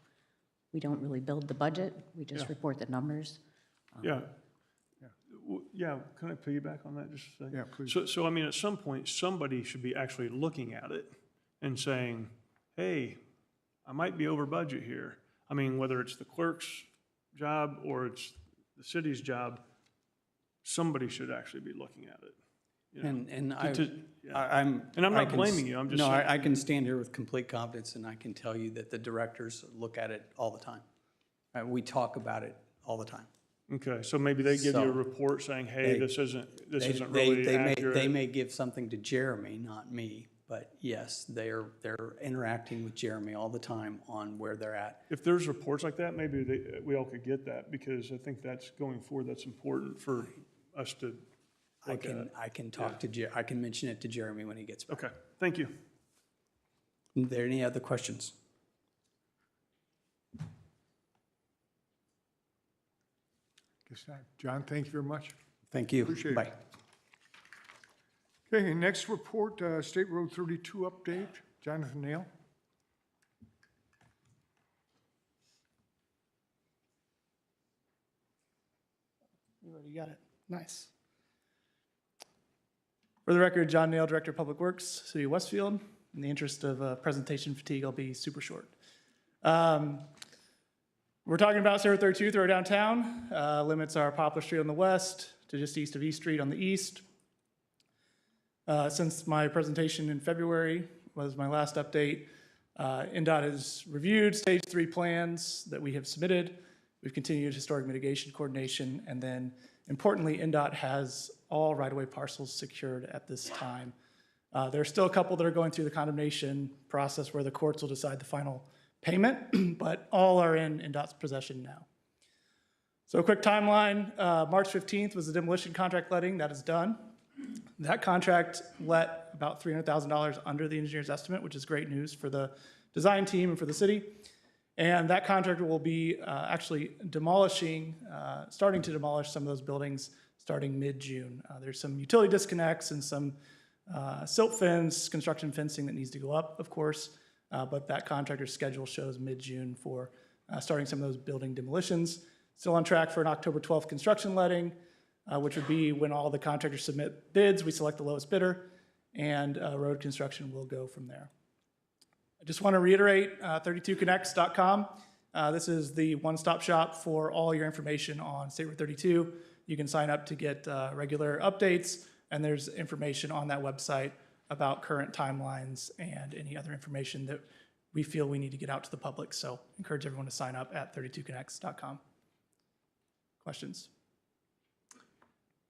we don't really build the budget, we just report the numbers. Yeah. Yeah, can I piggyback on that just a second? Yeah, please. So I mean, at some point, somebody should be actually looking at it and saying, hey, I might be over budget here. I mean, whether it's the clerk's job or it's the city's job, somebody should actually be looking at it. You know, And I'm not I can blaming you, I'm just No, saying. I can stand here with complete confidence, and I can tell you that the directors look at it all the time. We talk about it all the time. Okay, so maybe they give you a So, report saying, hey, they- this isn't They really may, accurate. they may give something to Jeremy, not me, but yes, they're interacting with Jeremy all the time on where they're at. If there's reports like that, maybe we all could get that, because I think that's, going forward, that's important for us to look at. I can talk to I can mention it to Jeremy when he gets back. Okay, thank you. Are there any other questions? Guess not. John, thank you very much. Thank you. Appreciate it. Bye. Okay, next report, State Road 32 update. Jonathan Nail. You already got it. Nice. For the record, John Nail, Director of Public Works, City of Westfield. In the interest of presentation fatigue, I'll be super short. We're talking about State Road 32 through our downtown. Limits are Poplar Street on the west to just east of East Street on the east. Since my presentation in February was my last update, NDOT has reviewed Stage 3 plans that we have submitted. We've continued historic mitigation coordination, and then importantly, NDOT has all right-of-way parcels secured at this time. There are still a couple that are going through the condemnation process where the courts will decide the final payment, but all are in NDOT's possession now. So a quick timeline, March 15th was the demolition contract letting, that is done. That contract let about $300,000 under the engineer's estimate, which is great news for the design team and for the city. And that contractor will be actually starting to demolish some of those buildings starting mid-June. There's some utility disconnects and some silt fence, construction fencing that needs to go up, of course, but that contractor's schedule shows mid-June for starting some of those building demolitions. Still on track for an October 12th construction letting, which would be when all the contractors submit bids, we select the lowest bidder, and road construction will go from there. I just want to reiterate 32connects.com. This is the one-stop shop for all your information on State Road 32. You can sign up to get regular updates, and there's information on that website about current timelines and any other information that we feel we need to get out to the public. So encourage everyone to sign up at 32connects.com. Questions?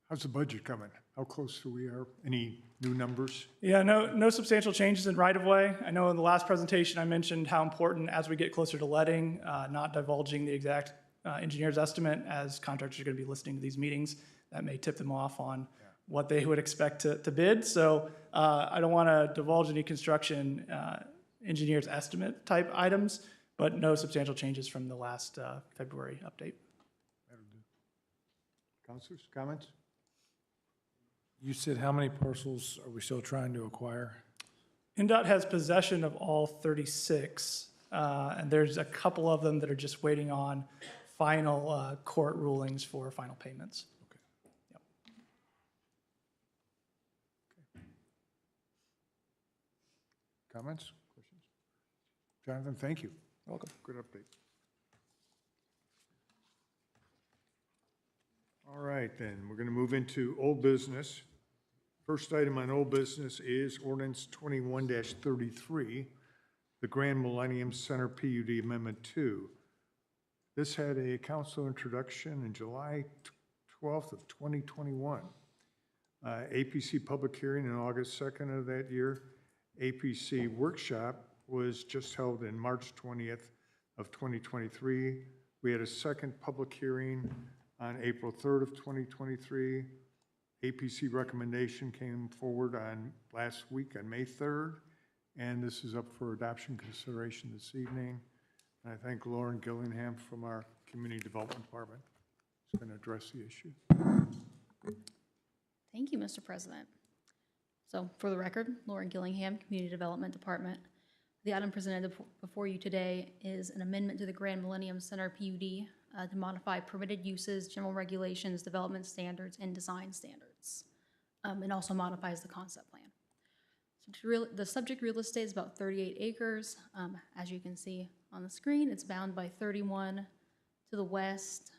How's the budget coming? How close are we? Any new numbers? Yeah, no substantial changes in right-of-way. I know in the last presentation I mentioned how important, as we get closer to letting, not divulging the exact engineer's estimate, as contractors are going to be listening to these meetings. That may tip them off on what they would expect to bid. So I don't want to divulge any construction engineer's estimate type items, but no substantial changes from the last February update. That'll do. Councilors, comments? You said how many parcels are we still trying to acquire? NDOT has possession of all 36, and there's a couple of them that are just waiting on final court rulings for final payments. Okay. Yep. Comments? Questions? Jonathan, thank you. Welcome. Good update. All right, then, we're going to move into old business. First item on old business is ordinance 21-33, the Grand Millennium Center PUD Amendment 2. This had a council introduction in July 12th of 2021. APC public hearing on August 2nd of that year. APC workshop was just held in March 20th of 2023. We had a second public hearing on April 3rd of 2023. APC recommendation came forward on last week on May 3rd, and this is up for adoption consideration this evening. And I thank Lauren Gillingham from our Community Development Department who's going to address the issue. Thank you, Mr. President. So for the record, Lauren Gillingham, Community Development Department. The item presented before you today is an amendment to the Grand Millennium Center PUD to modify permitted uses, general regulations, development standards, and design standards. It also modifies the concept plan. So the subject real estate is about 38 acres. As you can see on the screen, it's bound by 31 to the west,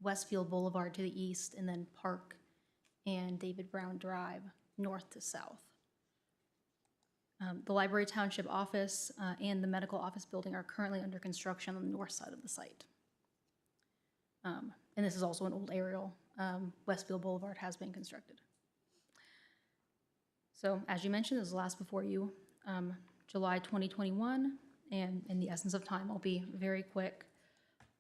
Westfield Boulevard to the east, and then Park and David Brown Drive north to south. The Library Township office and the medical office building are currently under construction on the north side of the site. And this is also an old aerial. Westfield Boulevard has been constructed. So as you mentioned, this is the last before you, July 2021, and in the essence of time, I'll be very quick.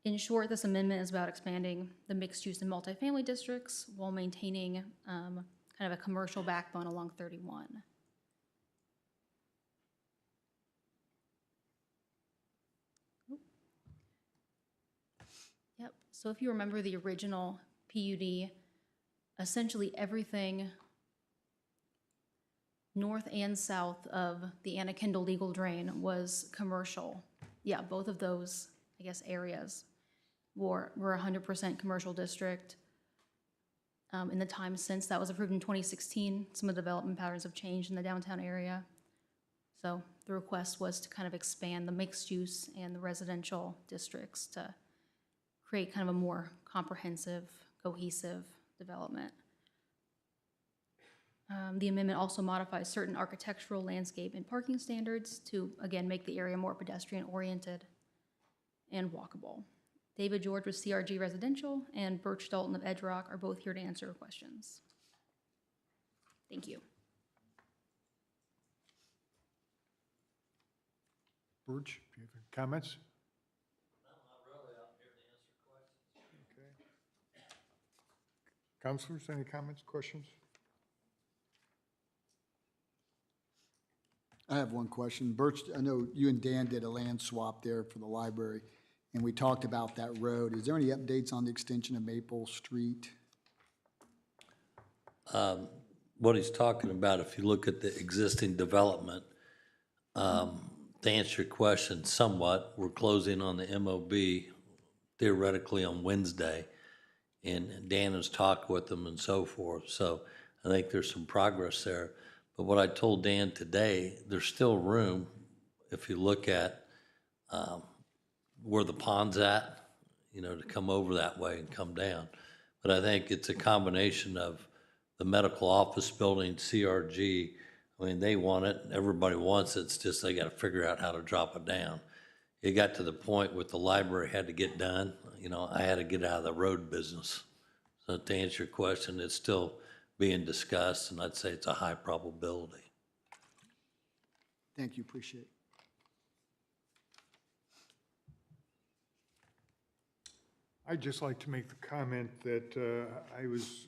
In short, this amendment is about expanding the mixed-use and multifamily districts while maintaining kind of a commercial backbone along 31. Yep, so if you remember the original PUD, essentially everything north and south of the Anna Kendall legal drain was commercial. Yeah, both of those, I guess, areas were 100% commercial district. In the time since that was approved in 2016, some of the development patterns have changed in the downtown area. So the request was to kind of expand the mixed use and the residential districts to create kind of a more comprehensive, cohesive development. The amendment also modifies certain architectural, landscape, and parking standards to, again, make the area more pedestrian-oriented and walkable. David George with CRG Residential and Birch Dalton of Edge Rock are both here to answer your questions. Thank you. Birch, do you have any comments? No, not really. I'm here to answer questions. Okay. Councilors, any comments, questions? I have one question. Birch, I know you and Dan did a land swap there for the library, and we talked about that road. Is there any updates on the extension of Maple Street? What he's talking about, if you look at the existing development, to answer your question somewhat, we're closing on the MOB theoretically on Wednesday, and Dan has talked with them and so forth. So I think there's some progress there. But what I told Dan today, there's still room, if you look at where the pond's at, you know, to come over that way and come down. But I think it's a combination of the medical office building, CRG. I mean, they want it, everybody wants it, it's just they got to figure out how to drop it down. It got to the point with the library had to get done. You know, I had to get out of the road business. So to answer your question, it's still being discussed, and I'd say it's a high probability. Thank you, appreciate it. I'd just like to make the comment that I was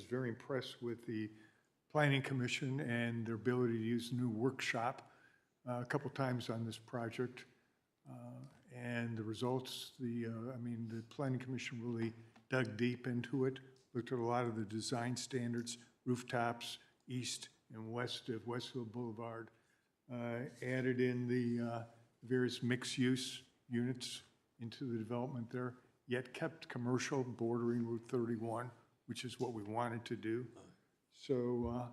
very impressed with the Planning Commission and their ability to use the new workshop a couple times on this project. And the results, I mean, the Planning Commission really dug deep into it, looked at a lot of the design standards, rooftops, east and west of Westfield Boulevard, added in the various mixed-use units into the development there, yet kept commercial bordering Route 31, which is what we wanted to do. So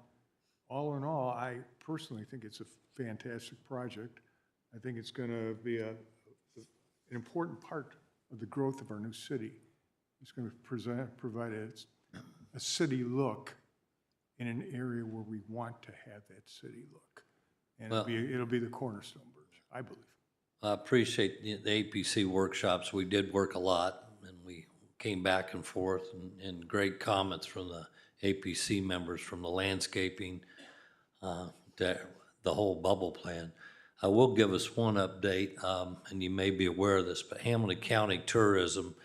all in all, I personally think it's a fantastic project. I think it's going to be an important part of the growth of our new city. It's going to provide a city look in an area where we want to have that city look. And it'll be the Cornerstone Bridge, I believe. I appreciate the APC workshops. We did work a lot, and we came back and forth, and great comments from the APC members, from the landscaping to the whole bubble plan. I will give us one update, and you may be aware of this, but Hamilton County Tourism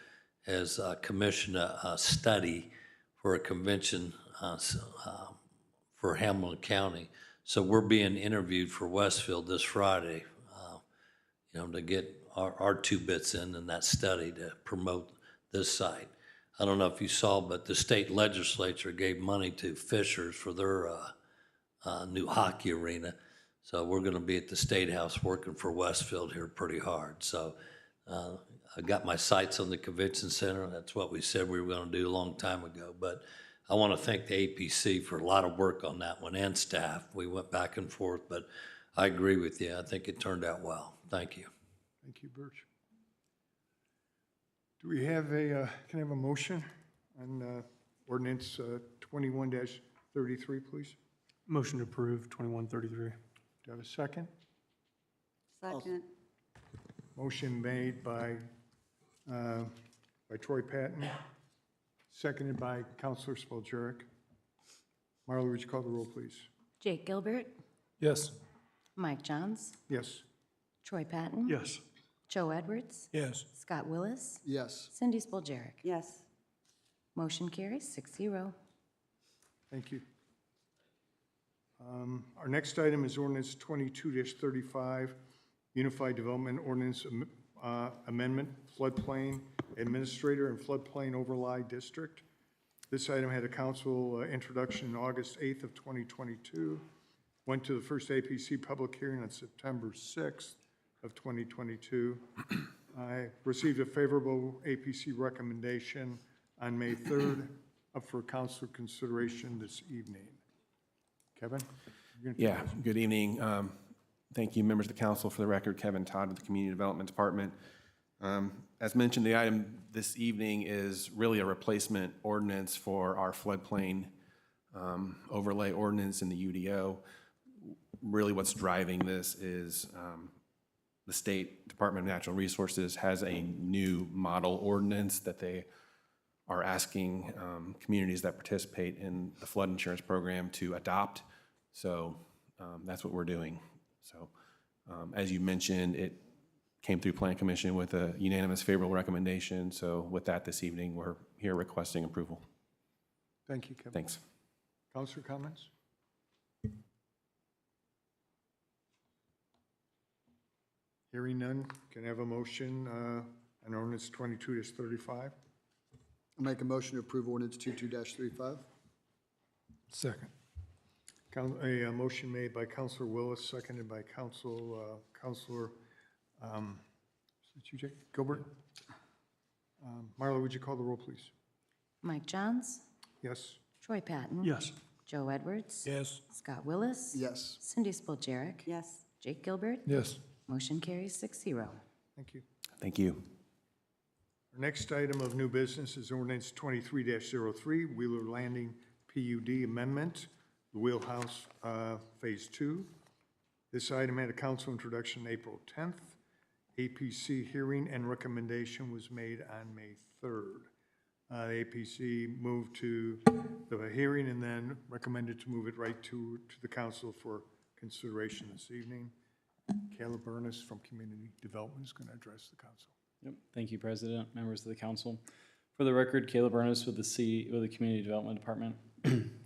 has commissioned a study for a convention for Hamilton County. So we're being interviewed for Westfield this Friday, to get our 2 bits in that study to promote this site. I don't know if you saw, but the state legislature gave money to Fishers for their new hockey arena. So we're gonna be at the State House working for Westfield here pretty hard. So I got my sights on the convention center. That's what we said we were gonna do a long time ago. But I wanna thank the APC for a lot of work on that one, and staff. We went back and forth, but I agree with you. I think it turned out well. Thank you. Thank you, Birch. Do we have can I have a motion on ordinance 21-33, please? Motion to approve 2133. Do I have a second? Second. Motion made by Troy Patton, seconded by Counselor Spiljerik. Marla, would you call the roll, please? Jake Gilbert, Yes. Mike Johns, Yes. Troy Patton. Yes. Joe Edwards, Yes. Scott Willis, Yes. Cindy Spiljerik. Yes. Motion carries 6-0. Thank you. Our next item is ordinance 22-35, Unified Development Ordinance Amendment, Floodplain Administrator and Floodplain Overlay District. This item had a council introduction on August 8th of 2022, went to the first APC public hearing on September 6th of 2022. I received a favorable APC recommendation on May 3rd, up for council consideration this evening. Kevin? Yeah, good evening. Thank you, members of the council. For the record, Kevin Todd with the Community Development Department. As mentioned, the item this evening is really a replacement ordinance for our floodplain overlay ordinance in the UDO. Really what's driving this is the State Department of Natural Resources has a new model ordinance that they are asking communities that participate in the flood insurance program to adopt. So that's what we're doing. So as you mentioned, it came through Plan Commission with a unanimous favorable recommendation. So with that this evening, we're here requesting approval. Thank you, Kevin. Thanks. Councilor comments? Hearing none, can I have a motion on ordinance 22-35? I'll make a motion to approve ordinance 22-35. Second. A motion made by Councilor Willis, seconded by Councilor Gilbert. Marla, would you call the roll, please? Mike Johns, Yes. Troy Patton. Yes. Joe Edwards. Yes. Scott Willis. Yes. Cindy Spiljerik. Yes. Jake Gilbert. Yes. Motion carries 6-0. Thank you. Thank you. Our next item of new business is ordinance 23-03, Wheeler Landing PUD Amendment, the Wheelhouse Phase 2. This item had a council introduction April 10th. APC hearing and recommendation was made on May 3rd. The APC moved to the hearing and then recommended to move it right to the council for consideration this evening. Caleb Burness from Community Development is going to address the council. Yep. Thank you, President, members of the council. For the record, Caleb Ernest with the Community Development Department.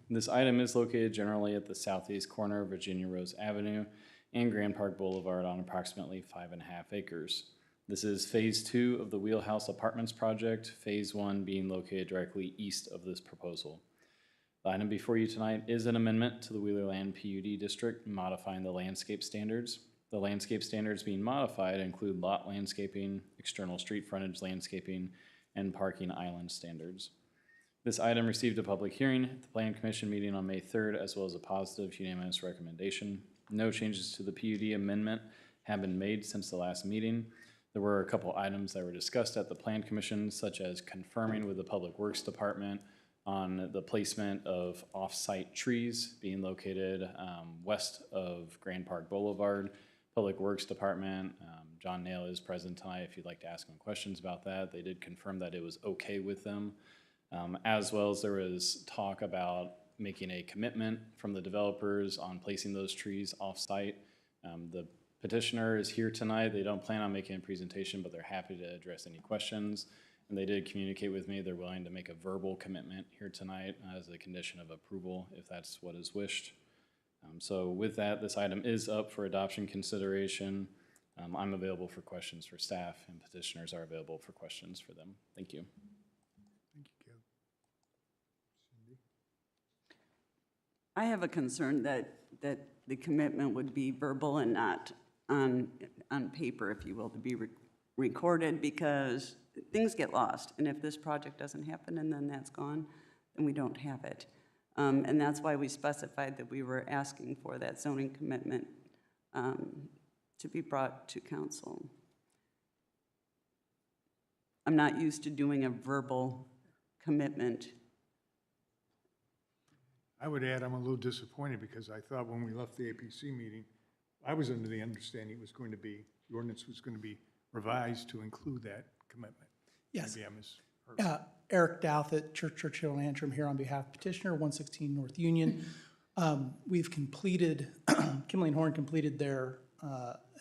This item is located generally at the southeast corner of Virginia Rose Avenue and Grand Park Boulevard on approximately 5.5 acres. This is Phase 2 of the Wheelhouse Apartments project, Phase 1 being located directly east of this proposal. The item before you tonight is an amendment to the Wheeler Land PUD district modifying the landscape standards. The landscape standards being modified include lot landscaping, external street frontage landscaping, and parking island standards. This item received a public hearing at the Plan Commission meeting on May 3rd, as well as a positive unanimous recommendation. No changes to the PUD amendment have been made since the last meeting. There were a couple items that were discussed at the Plan Commission, such as confirming with the Public Works Department on the placement of off-site trees being located west of Grand Park Boulevard. Public Works Department, John Nail is present tonight if you'd like to ask him questions about that. They did confirm that it was okay with them, as well as there was talk about making a commitment from the developers on placing those trees off-site. The petitioner is here tonight. They don't plan on making a presentation, but they're happy to address any questions. And they did communicate with me. They're willing to make a verbal commitment here tonight as a condition of approval if that's what is wished. So with that, this item is up for adoption consideration. I'm available for questions for staff, and petitioners are available for questions for them. Thank you. Thank you, Caleb. Cindy? I have a concern that the commitment would be verbal and not on paper, if you will, to be recorded, because things get lost. And if this project doesn't happen and then that's gone, then we don't have it. And that's why we specified that we were asking for that zoning commitment to be brought to council. I'm not used to doing a verbal commitment. I would add, I'm a little disappointed because I thought when we left the APC meeting, I was under the understanding it was going to be, the ordinance was going to be revised to include that commitment. Yes. Maybe I misheard. Eric Douthit, Churchill and Antrim, here on behalf of petitioner, 116 North Union. We've completed, Kimley and Horn completed their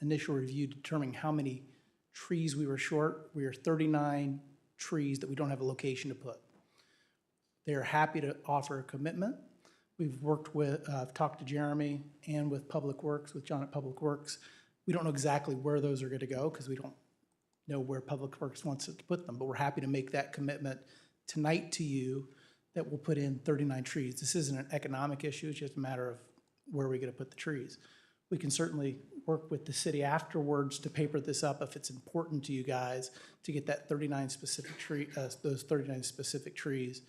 initial review determining how many trees we were short. We are 39 trees that we don't have a location to put. They're happy to offer a commitment. We've worked with, I've talked to Jeremy and with Public Works, with John at Public Works. We don't know exactly where those are going to go because we don't know where Public Works wants us to put them, but we're happy to make that commitment tonight to you that we'll put in 39 trees. This isn't an economic issue, it's just a matter of where we're going to put the trees. We can certainly work with the city afterwards to paper this up if it's important to you guys to get that 39 specific tree, those 39 specific trees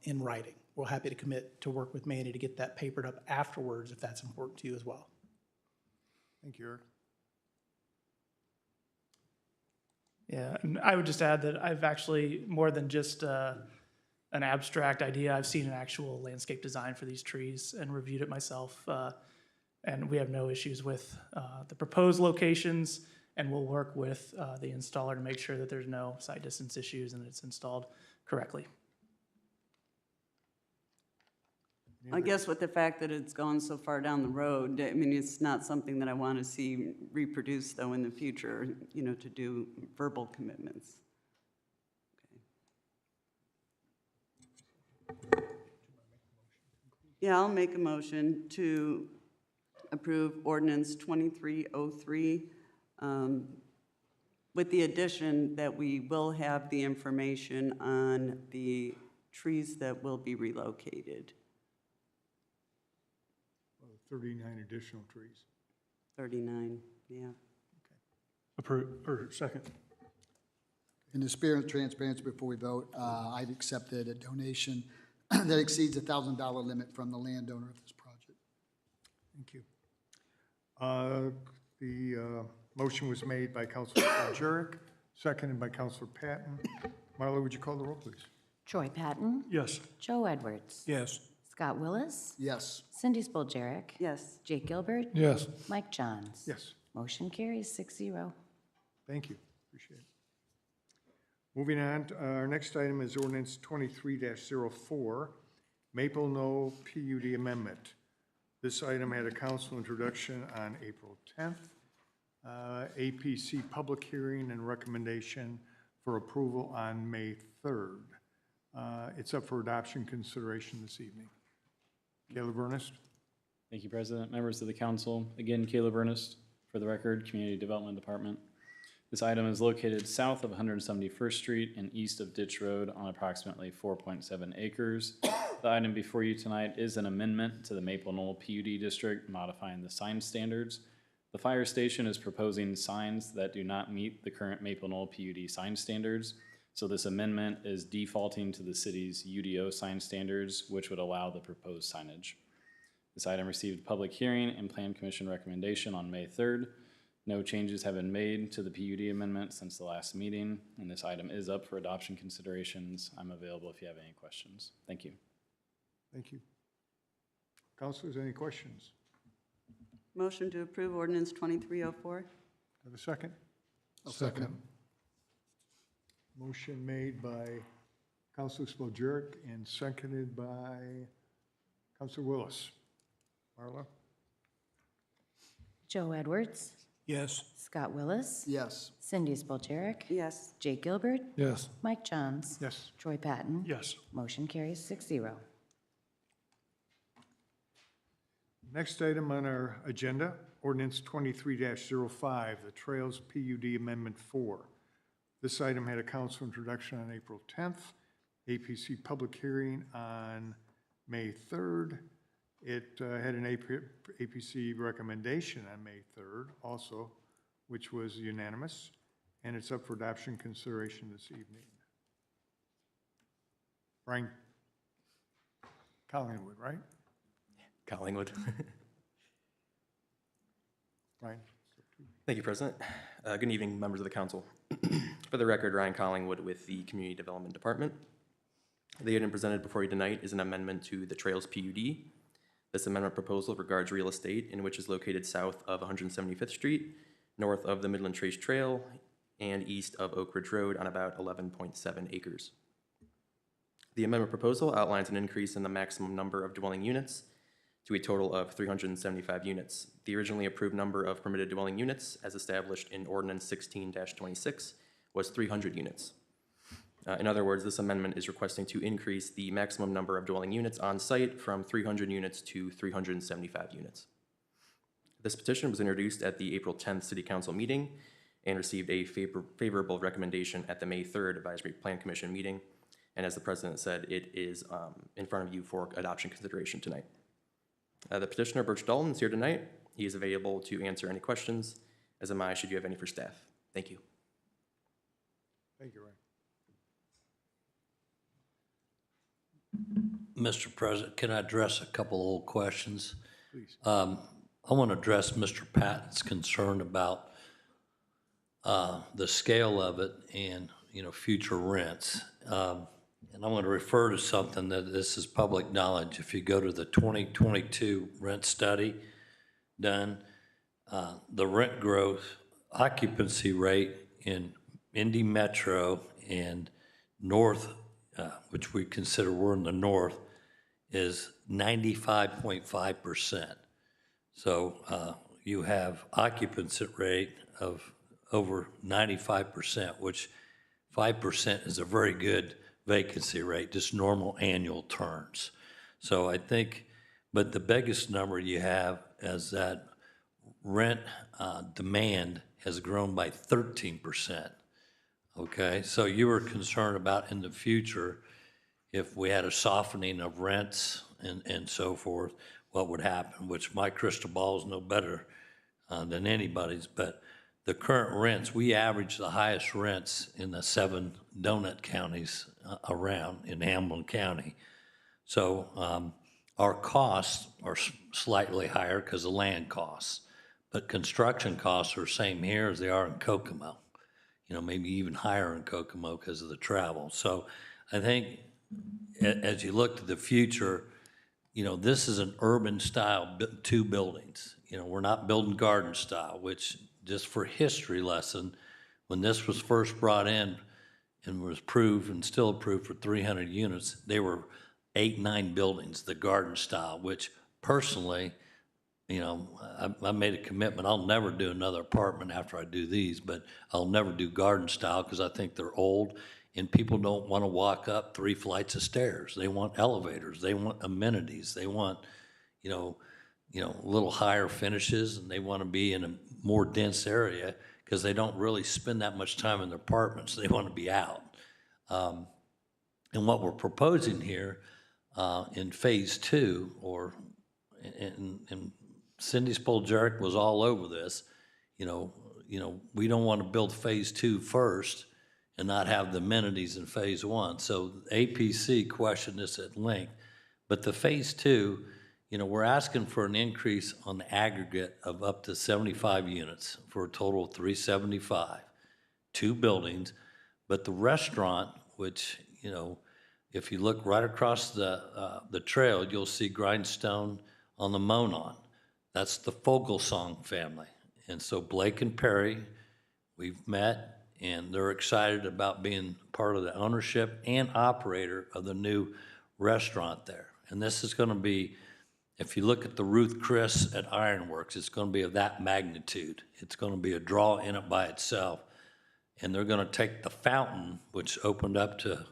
in writing. We're happy to commit to work with Manny to get that papered up afterwards if that's important to you as well. Thank you, Eric. Yeah, and I would just add that I've actually, more than just an abstract idea, I've seen an actual landscape design for these trees and reviewed it myself. And we have no issues with the proposed locations, and we'll work with the installer to make sure that there's no site distance issues and it's installed correctly. I guess with the fact that it's gone so far down the road, I mean, it's not something that I want to see reproduced, though, in the future, you know, to do verbal commitments. Okay. Yeah, I'll make a motion to approve ordinance 2303 with the addition that we will have the information on the trees that will be relocated. 39 additional trees. 39, yeah. Approve, or second. In the spirit of transparency, before we vote, I've accepted a donation that exceeds the $1,000 limit from the landowner of this project. Thank you. The motion was made by Councilor Jurek, seconded by Councilor Patton. Marla, would you call the roll, please? Troy Patton. Yes. Joe Edwards. Yes. Scott Willis. Yes. Cindy Spoljarek. Yes. Jake Gilbert. Yes. Mike Johns. Yes. Motion carries 6-0. Thank you. Appreciate it. Moving on, our next item is ordinance 23-04, Maple Knoll PUD amendment. This item had a council introduction on April 10th. APC public hearing and recommendation for approval on May 3rd. It's up for adoption consideration this evening. Caleb Ernest. Thank you, President. Members of the council. Again, Caleb Ernest, for the record, Community Development Department. This item is located south of 171st Street and east of Ditch Road on approximately 4.7 acres. The item before you tonight is an amendment to the Maple Knoll PUD district modifying the sign standards. The fire station is proposing signs that do not meet the current Maple Knoll PUD sign standards. So this amendment is defaulting to the city's UDO sign standards, which would allow the proposed signage. This item received public hearing and Plan Commission recommendation on May 3rd. No changes have been made to the PUD amendment since the last meeting, and this item is up for adoption considerations. I'm available if you have any questions. Thank you. Thank you. Councilors, any questions? Motion to approve ordinance 2304. Have a second? I'll second it. Motion made by Councilor Spillier and seconded by Councilor Willis. Marla? Joe Edwards, Yes. Scott Willis, Yes. Cindy Spalcherik, Yes. Jake Gilbert, Yes. Mike Johns, Yes. Troy Patton. Yes. Motion carries 6-0. Next item on our agenda, ordinance 23-05, the Trails PUD Amendment 4. This item had a council introduction on April 10th, APC public hearing on May 3rd. It had an APC recommendation on May 3rd also, which was unanimous, and it's up for adoption consideration this evening. Brian Collingwood, right? Collingwood. Brian? Thank you, President. Good evening, members of the council. For the record, Ryan Collingwood with the Community Development Department. The item presented before you tonight is an amendment to the Trails PUD. This amendment proposal regards real estate in which is located south of 175th Street, north of the Midland Trace Trail, and east of Oak Ridge Road on about 11.7 acres. The amendment proposal outlines an increase in the maximum number of dwelling units to a total of 375 units. The originally approved number of permitted dwelling units, as established in Ordinance 16-26, was 300 units. In other words, this amendment is requesting to increase the maximum number of dwelling units on site from 300 units to 375 units. This petition was introduced at the April 10th City Council meeting and received a favorable recommendation at the May 3rd Advisory Plan Commission meeting. And as the President said, it is in front of you for adoption consideration tonight. The petitioner, Birch Dalton, is here tonight. He is available to answer any questions, as am I, should you have any for staff. Thank you. Thank you, Ryan. Mr. President, can I address a couple old questions? Please. I want to address Mr. Patton's concern about the scale of it and, future rents. And I'm going to refer to something that this is public knowledge. If you go to the 2022 rent study done, the rent growth occupancy rate in Indy Metro and North, which we consider we're in the north, is 95.5%. So you have occupancy rate of over 95%, which 5% is a very good vacancy rate, just normal annual turns. So I think, but the biggest number you have is that rent demand has grown by 13%. Okay, so you were concerned about in the future, if we had a softening of rents and so forth, what would happen, which my crystal ball is no better than anybody's, but the current rents, we average the highest rents in the 7 donut counties around in Hamilton County. So our costs are slightly higher because of land costs, but construction costs are the same here as they are in Kokomo. Maybe even higher in Kokomo because of the travel. So I think as you look to the future, this is an urban style, 2 buildings. We're not building garden style, which just for history lesson, when this was first brought in and was approved and still approved for 300 units, they were 8, 9 buildings, the garden style, which personally, I made a commitment. I'll never do another apartment after I do these, but I'll never do garden style because I think they're old and people don't want to walk up 3 flights of stairs. They want elevators. They want amenities. They want, a little higher finishes, and they want to be in a more dense area because they don't really spend that much time in their apartments. They want to be out. And what we're proposing here in phase 2, or in Cindy Spoljarek was all over this. We don't want to build phase 2 first and not have the amenities in phase 1. So APC questioned this at length, but the phase 2, we're asking for an increase on the aggregate of up to 75 units for a total of 375, 2 buildings. But the restaurant, which, if you look right across the trail, you'll see Grindstone on the Monon. That's the Fogelsong family. And so Blake and Perry, we've met, and they're excited about being part of the ownership and operator of the new restaurant there. And this is gonna be, if you look at the Ruth Chris at Ironworks, it's gonna be of that magnitude. It's gonna be a draw in it by itself. And they're gonna take the fountain, which opened up to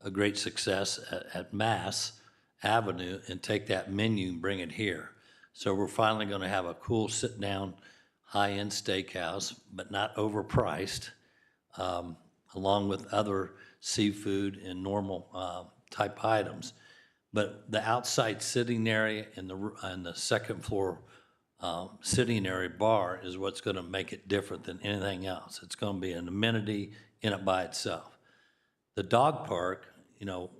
a great success at Mass Avenue, and take that menu and bring it here. So we're finally gonna have a cool sit-down, high-end steakhouse, but not overpriced, along with other seafood and normal type items. But the outside sitting area and the second floor sitting area bar is what's gonna make it different than anything else. It's gonna be an amenity in it by itself. The dog park,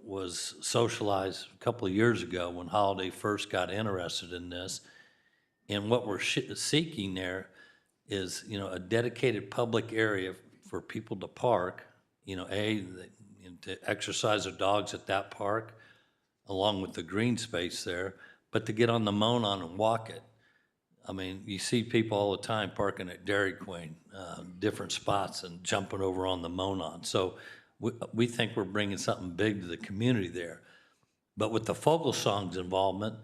was socialized a couple of years ago when Holiday first got interested in this. And what we're seeking there is, a dedicated public area for people to park, to exercise their dogs at that park, along with the green space there, but to get on the Monon and walk it. I mean, you see people all the time parking at Dairy Queen, different spots, and jumping over on the Monon. So we think we're bringing something big to the community there. But with the Fogelsong's involvement,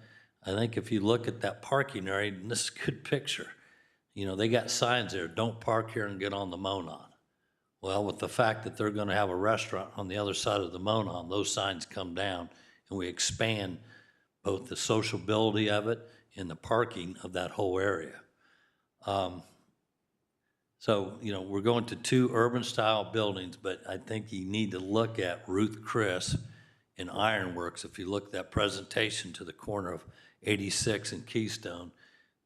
I think if you look at that parking area, and this is a good picture, they got signs there, don't park here and get on the Monon. Well, with the fact that they're gonna have a restaurant on the other side of the Monon, those signs come down, and we expand both the sociability of it and the parking of that whole area. So, we're going to 2 urban-style buildings, but I think you need to look at Ruth Chris and Ironworks. If you look at that presentation to the corner of 86 and Keystone,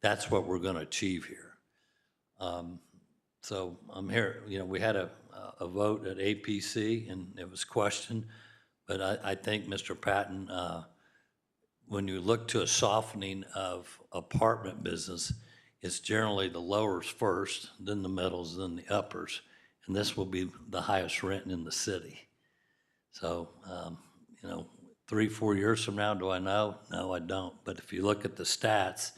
that's what we're gonna achieve here. So I'm here, we had a vote at APC, and it was questioned, but I think, Mr. Patton, when you look to a softening of apartment business, it's generally the lowers first, then the middles, then the uppers, and this will be the highest rent in the city. So, 3-4 years from now, do I know? No, I don't. But if you look at the stats,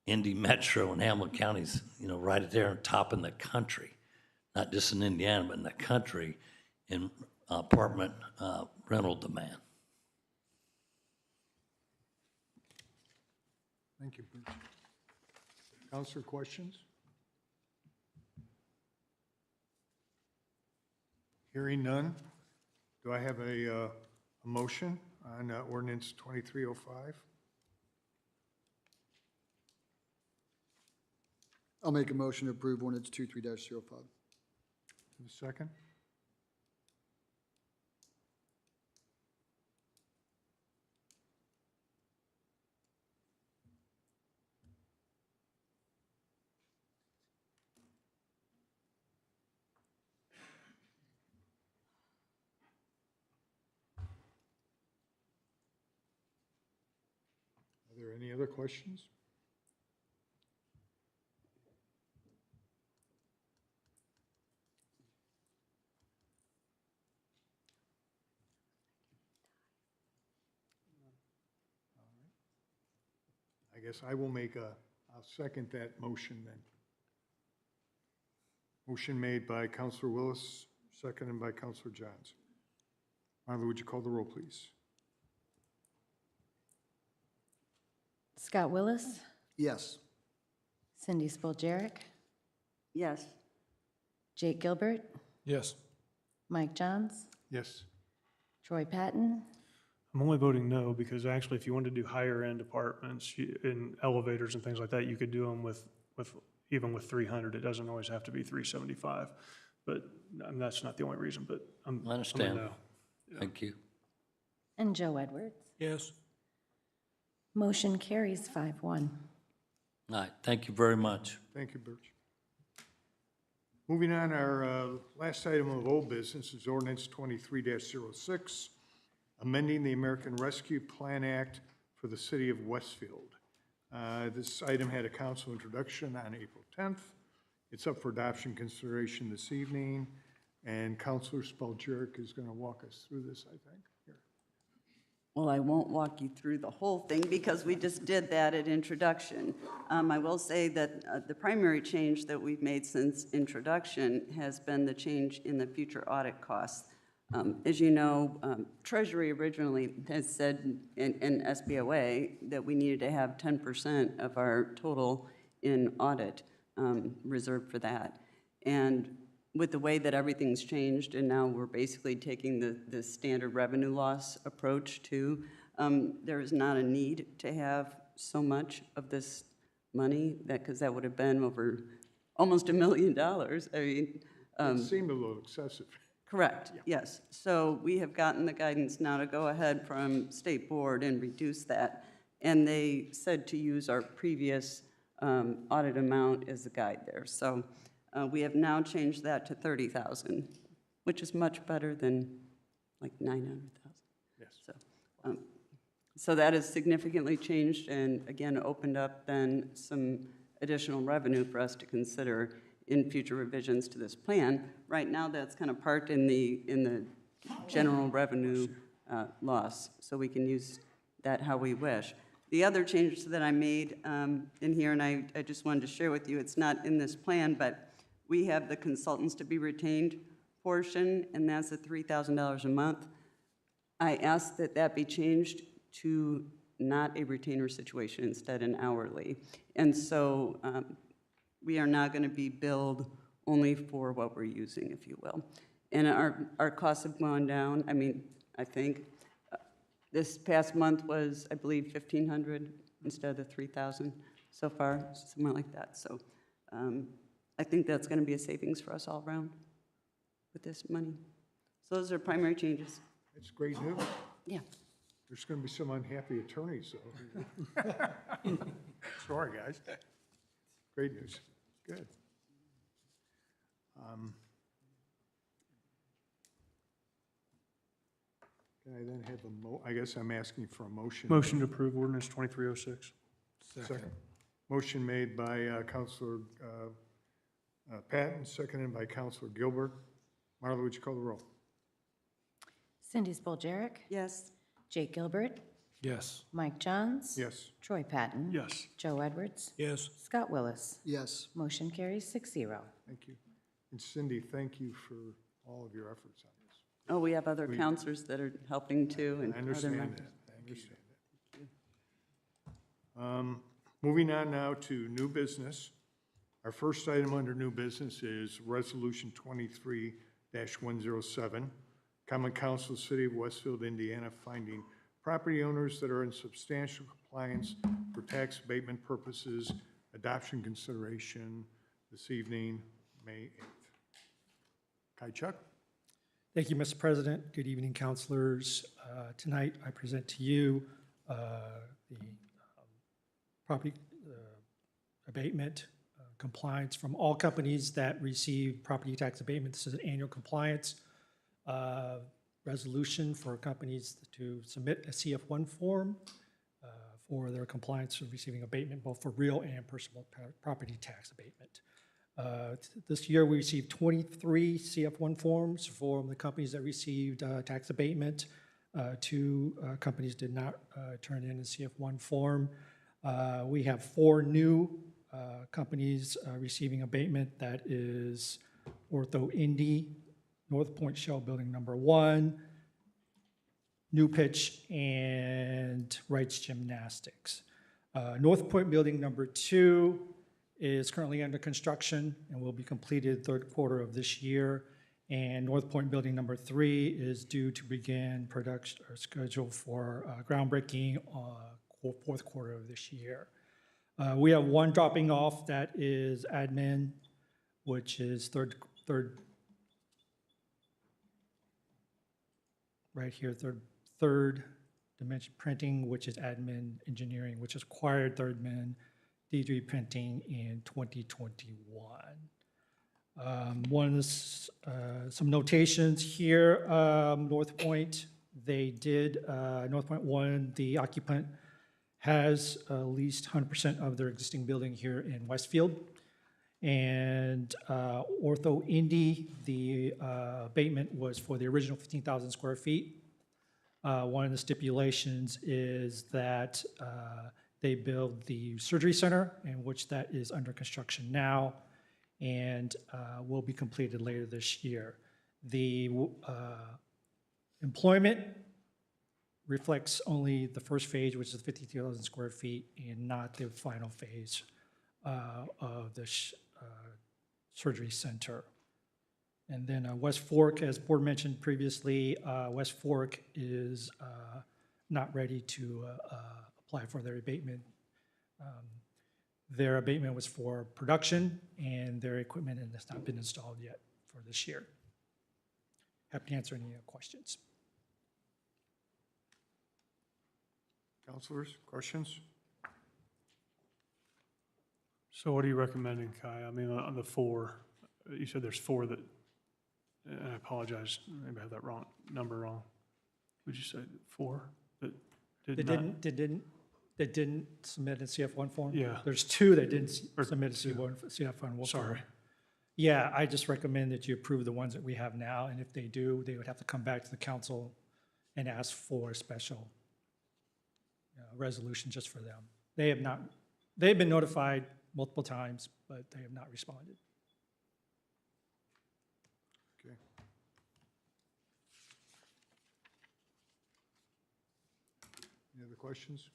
Indy Metro and Hamilton County's, right there on top in the country, not just in Indiana, but in the country in apartment rental demand. Thank you, Bruce. Counselor, questions? Hearing none, do I have a motion on ordinance 2305? I'll make a motion to approve ordinance 23-05. A second? Are there any other questions? I guess I will I'll second that motion then. Motion made by Counselor Willis, seconded by Counselor Johns. Marla, would you call the roll, please? Scott Willis, Yes. Cindy Spoljarek, Yes. Jake Gilbert, Yes. Mike Johns, Yes. Troy Patton, I'm only voting no because actually if you wanted to do higher-end apartments and elevators and things like that, you could do them even with 300. It doesn't always have to be 375. But that's not the only reason, but I'm I understand. I'm a no. Yeah. Thank you. and Joe Edwards. Yes. Motion carries 5-1. All right, thank you very much. Thank you, Birch. Moving on, our last item of old business is ordinance 23-06, amending the American Rescue Plan Act for the city of Westfield. This item had a council introduction on April 10th. It's up for adoption consideration this evening, and Councilor Spaljerik is going to walk us through this, I think. Here. Well, I won't walk you through the whole thing because we just did that at introduction. I will say that the primary change that we've made since introduction has been the change in the future audit costs. As you know, Treasury originally has said in SBOA that we needed to have 10% of our total in audit reserved for that. And with the way that everything's changed, and now we're basically taking the standard revenue loss approach too, there is not a need to have so much of this money, because that would have been over almost $1 million. I mean, It seemed a little excessive. correct, yes. So we have gotten the guidance now to go ahead from State Board and reduce that. And they said to use our previous audit amount as a guide there. So we have now changed that to 30,000, which is much better than like 900,000. Yes. So that has significantly changed and again opened up then some additional revenue for us to consider in future revisions to this plan. Right now, that's kind of parked in the general revenue loss, so we can use that how we wish. The other changes that I made in here, and I just wanted to share with you, it's not in this plan, but we have the consultants to be retained portion, and that's at $3,000 a month. I asked that that be changed to not a retainer situation, instead an hourly. And so we are not going to be billed only for what we're using, if you will. And our costs have gone down. I mean, I think this past month was, I believe, $1,500 instead of the $3,000 so far, somewhere like that. So I think that's going to be a savings for us all around with this money. So those are primary changes. It's great news. Yeah. There's going to be some unhappy attorneys, though. Sorry, guys. Great news. Good. Can I then have I guess I'm asking for a motion. Motion to approve ordinance 2306. Second. Motion made by Counselor Patton, seconded by Counselor Gilbert. Marla, would you call the roll? Cindy Spaljerik. Yes. Jake Gilbert. Yes. Mike Johns. Yes. Troy Patton. Yes. Joe Edwards. Yes. Scott Willis. Yes. Motion carries 6-0. Thank you. And Cindy, thank you for all of your efforts on this. Oh, we have other counselors that are helping too. And I other understand members. that. I understand that. Moving on now to new business. Our first item under new business is Resolution 23-107, Common Council, City of Westfield, Indiana, finding property owners that are in substantial compliance for tax abatement purposes, adoption consideration this evening, May 8th. Kai Chuck? Thank you, Mr. President. Good evening, councilors. Tonight, I present to you the property abatement compliance from all companies that receive property tax abatement. This is an annual compliance resolution for companies to submit a CF1 form for their compliance with receiving abatement, both for real and personal property tax abatement. This year, we received 23 CF1 forms from the companies that received tax abatement. 2 companies did not turn in a CF1 form. We have 4 new companies receiving abatement. That is Ortho Indy, North Point Shell Building Number 1, New Pitch, and Wright's Gymnastics. North Point Building Number 2 is currently under construction and will be completed third quarter of this year. And North Point Building Number 3 is due to begin production or scheduled for groundbreaking fourth quarter of this year. We have 1 dropping off that is admin, which is third right here, third dimension printing, which is admin engineering, which is acquired Thirdman D3 printing in 2021. Some notations here, North Point, they did, North Point 1, the occupant has leased 100% of their existing building here in Westfield. And Ortho Indy, the abatement was for the original 15,000 square feet. One of the stipulations is that they build the surgery center, in which that is under construction now, and will be completed later this year. The employment reflects only the first phase, which is 52,000 square feet, and not the final phase of the surgery center. And then West Fork, as board mentioned previously, West Fork is not ready to apply for their abatement. Their abatement was for production, and their equipment has not been installed yet for this year. Happy to answer any questions. Councilors, questions? So what are you recommending, Kai? I mean, on the 4, you said there's 4 that, and I apologize, maybe I have that number wrong. Would you say 4 that did not? That didn't submit a CF1 form? Yeah. There's 2 that didn't submit a CF1 form. Sorry. Yeah, I just recommend that you approve the ones that we have now, and if they do, they would have to come back to the council and ask for a special resolution just for them. They've been notified multiple times, but they have not responded. Okay. Any other questions?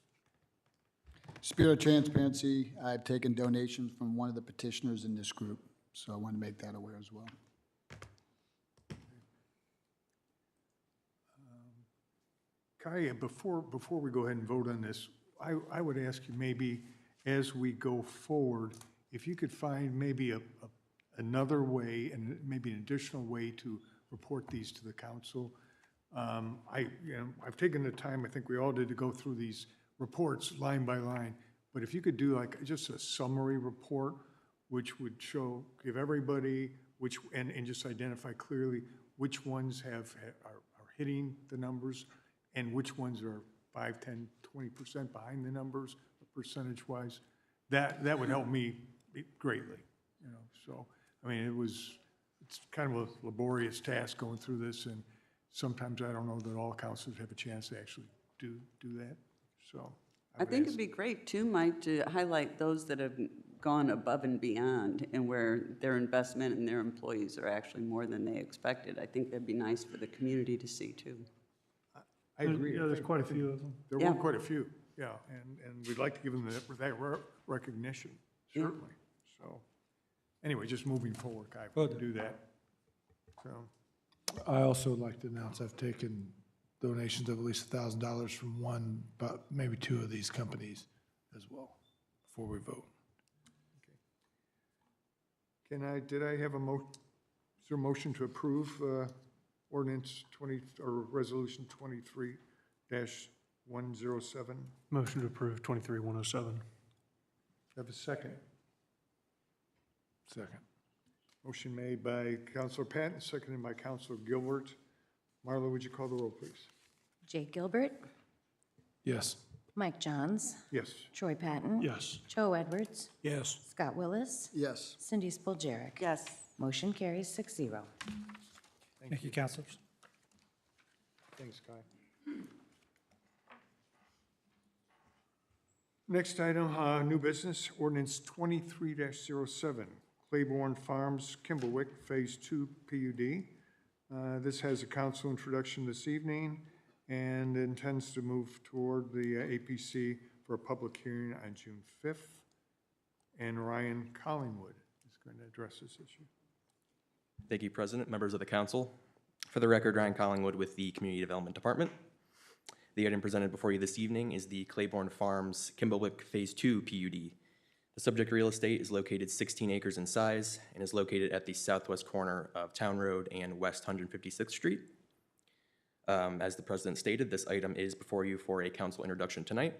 Spirit of transparency, I've taken donations from one of the petitioners in this group, so I want to make that aware as well. Kai, before we go ahead and vote on this, I would ask you maybe as we go forward, if you could find maybe another way and maybe an additional way to report these to the council. I've taken the time, I think we all did, to go through these reports line by line, but if you could do like just a summary report, which would give everybody and just identify clearly which ones are hitting the numbers and which ones are 5, 10, 20% behind the numbers, percentage-wise, that would help me greatly. So I mean, it's kind of a laborious task going through this, and sometimes I don't know that all councilors have a chance to actually do that. So I think it'd be great too, Mike, to highlight those that have gone above and beyond and where their investment and their employees are actually more than they expected. I think that'd be nice for the community to see too. I agree. Yeah, there's quite a few of them. There were quite a few, yeah, and we'd like to give them that recognition, certainly. So, anyway, just moving forward, Kai, we'll do that. So, I also would like to announce I've taken donations of at least $1,000 from but maybe 2 of these companies as well, before we vote. did I have is there a motion to approve ordinance 20, or resolution 23-107? Motion to approve 23-107. Have a second? Second. Motion made by Councilor Patton, seconded by Councilor Gilbert. Marla, would you call the roll, please? Jake Gilbert, Yes. Mike Johns, Yes. Troy Patton. Yes. Joe Edwards, Yes. Scott Willis, Yes. Cindy Spilgerik. Yes. Motion carries 6-0. Thank you, councilors. Thanks, Kai. Next item, new business, ordinance 23-07, Claiborne Farms, Kimblewick, Phase 2 PUD. This has a council introduction this evening and intends to move toward the APC for a public hearing on June 5th. And Ryan Collingwood is going to address this issue. Thank you, President, members of the council. For the record, Ryan Collingwood with the Community Development Department. The item presented before you this evening is the Claiborne Farms Kimblewick Phase 2 PUD. The subject real estate is located 16 acres in size and is located at the southwest corner of Town Road and West 156th Street. As the President stated, this item is before you for a council introduction tonight.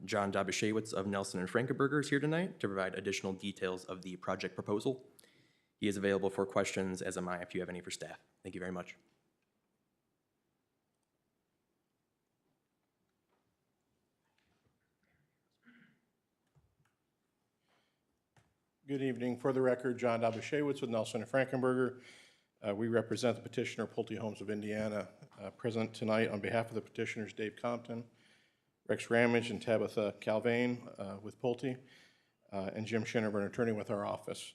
John Dobashewitz of Nelson and Frankenberger is here tonight to provide additional details of the project proposal. He is available for questions, as am I, if you have any for staff. Thank you very much. Good evening. For the record, John Dobashewitz with Nelson and Frankenberger. We represent the petitioner Pulte Homes of Indiana. Present tonight on behalf of the petitioners Dave Compton, Rex Ramage, and Tabitha Calvain with Pulte, and Jim Schinneber, an attorney with our office.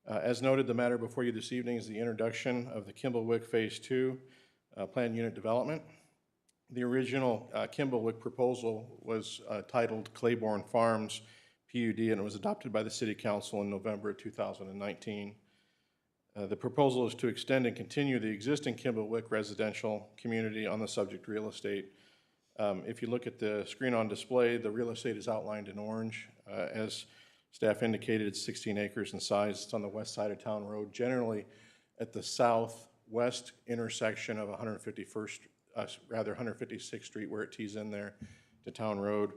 As noted, the matter before you this evening is the introduction of the Kimballwick Phase 2 planned unit development. The original Kimballwick proposal was titled Claiborne Farms PUD, and it was adopted by the City Council in November of 2019. The proposal is to extend and continue the existing Kimballwick residential community on the subject real estate. If you look at the screen on display, the real estate is outlined in orange. As staff indicated, it's 16 acres in size. It's on the west side of Town Road, generally at the southwest intersection of 156th Street, where it tees in there to Town Road.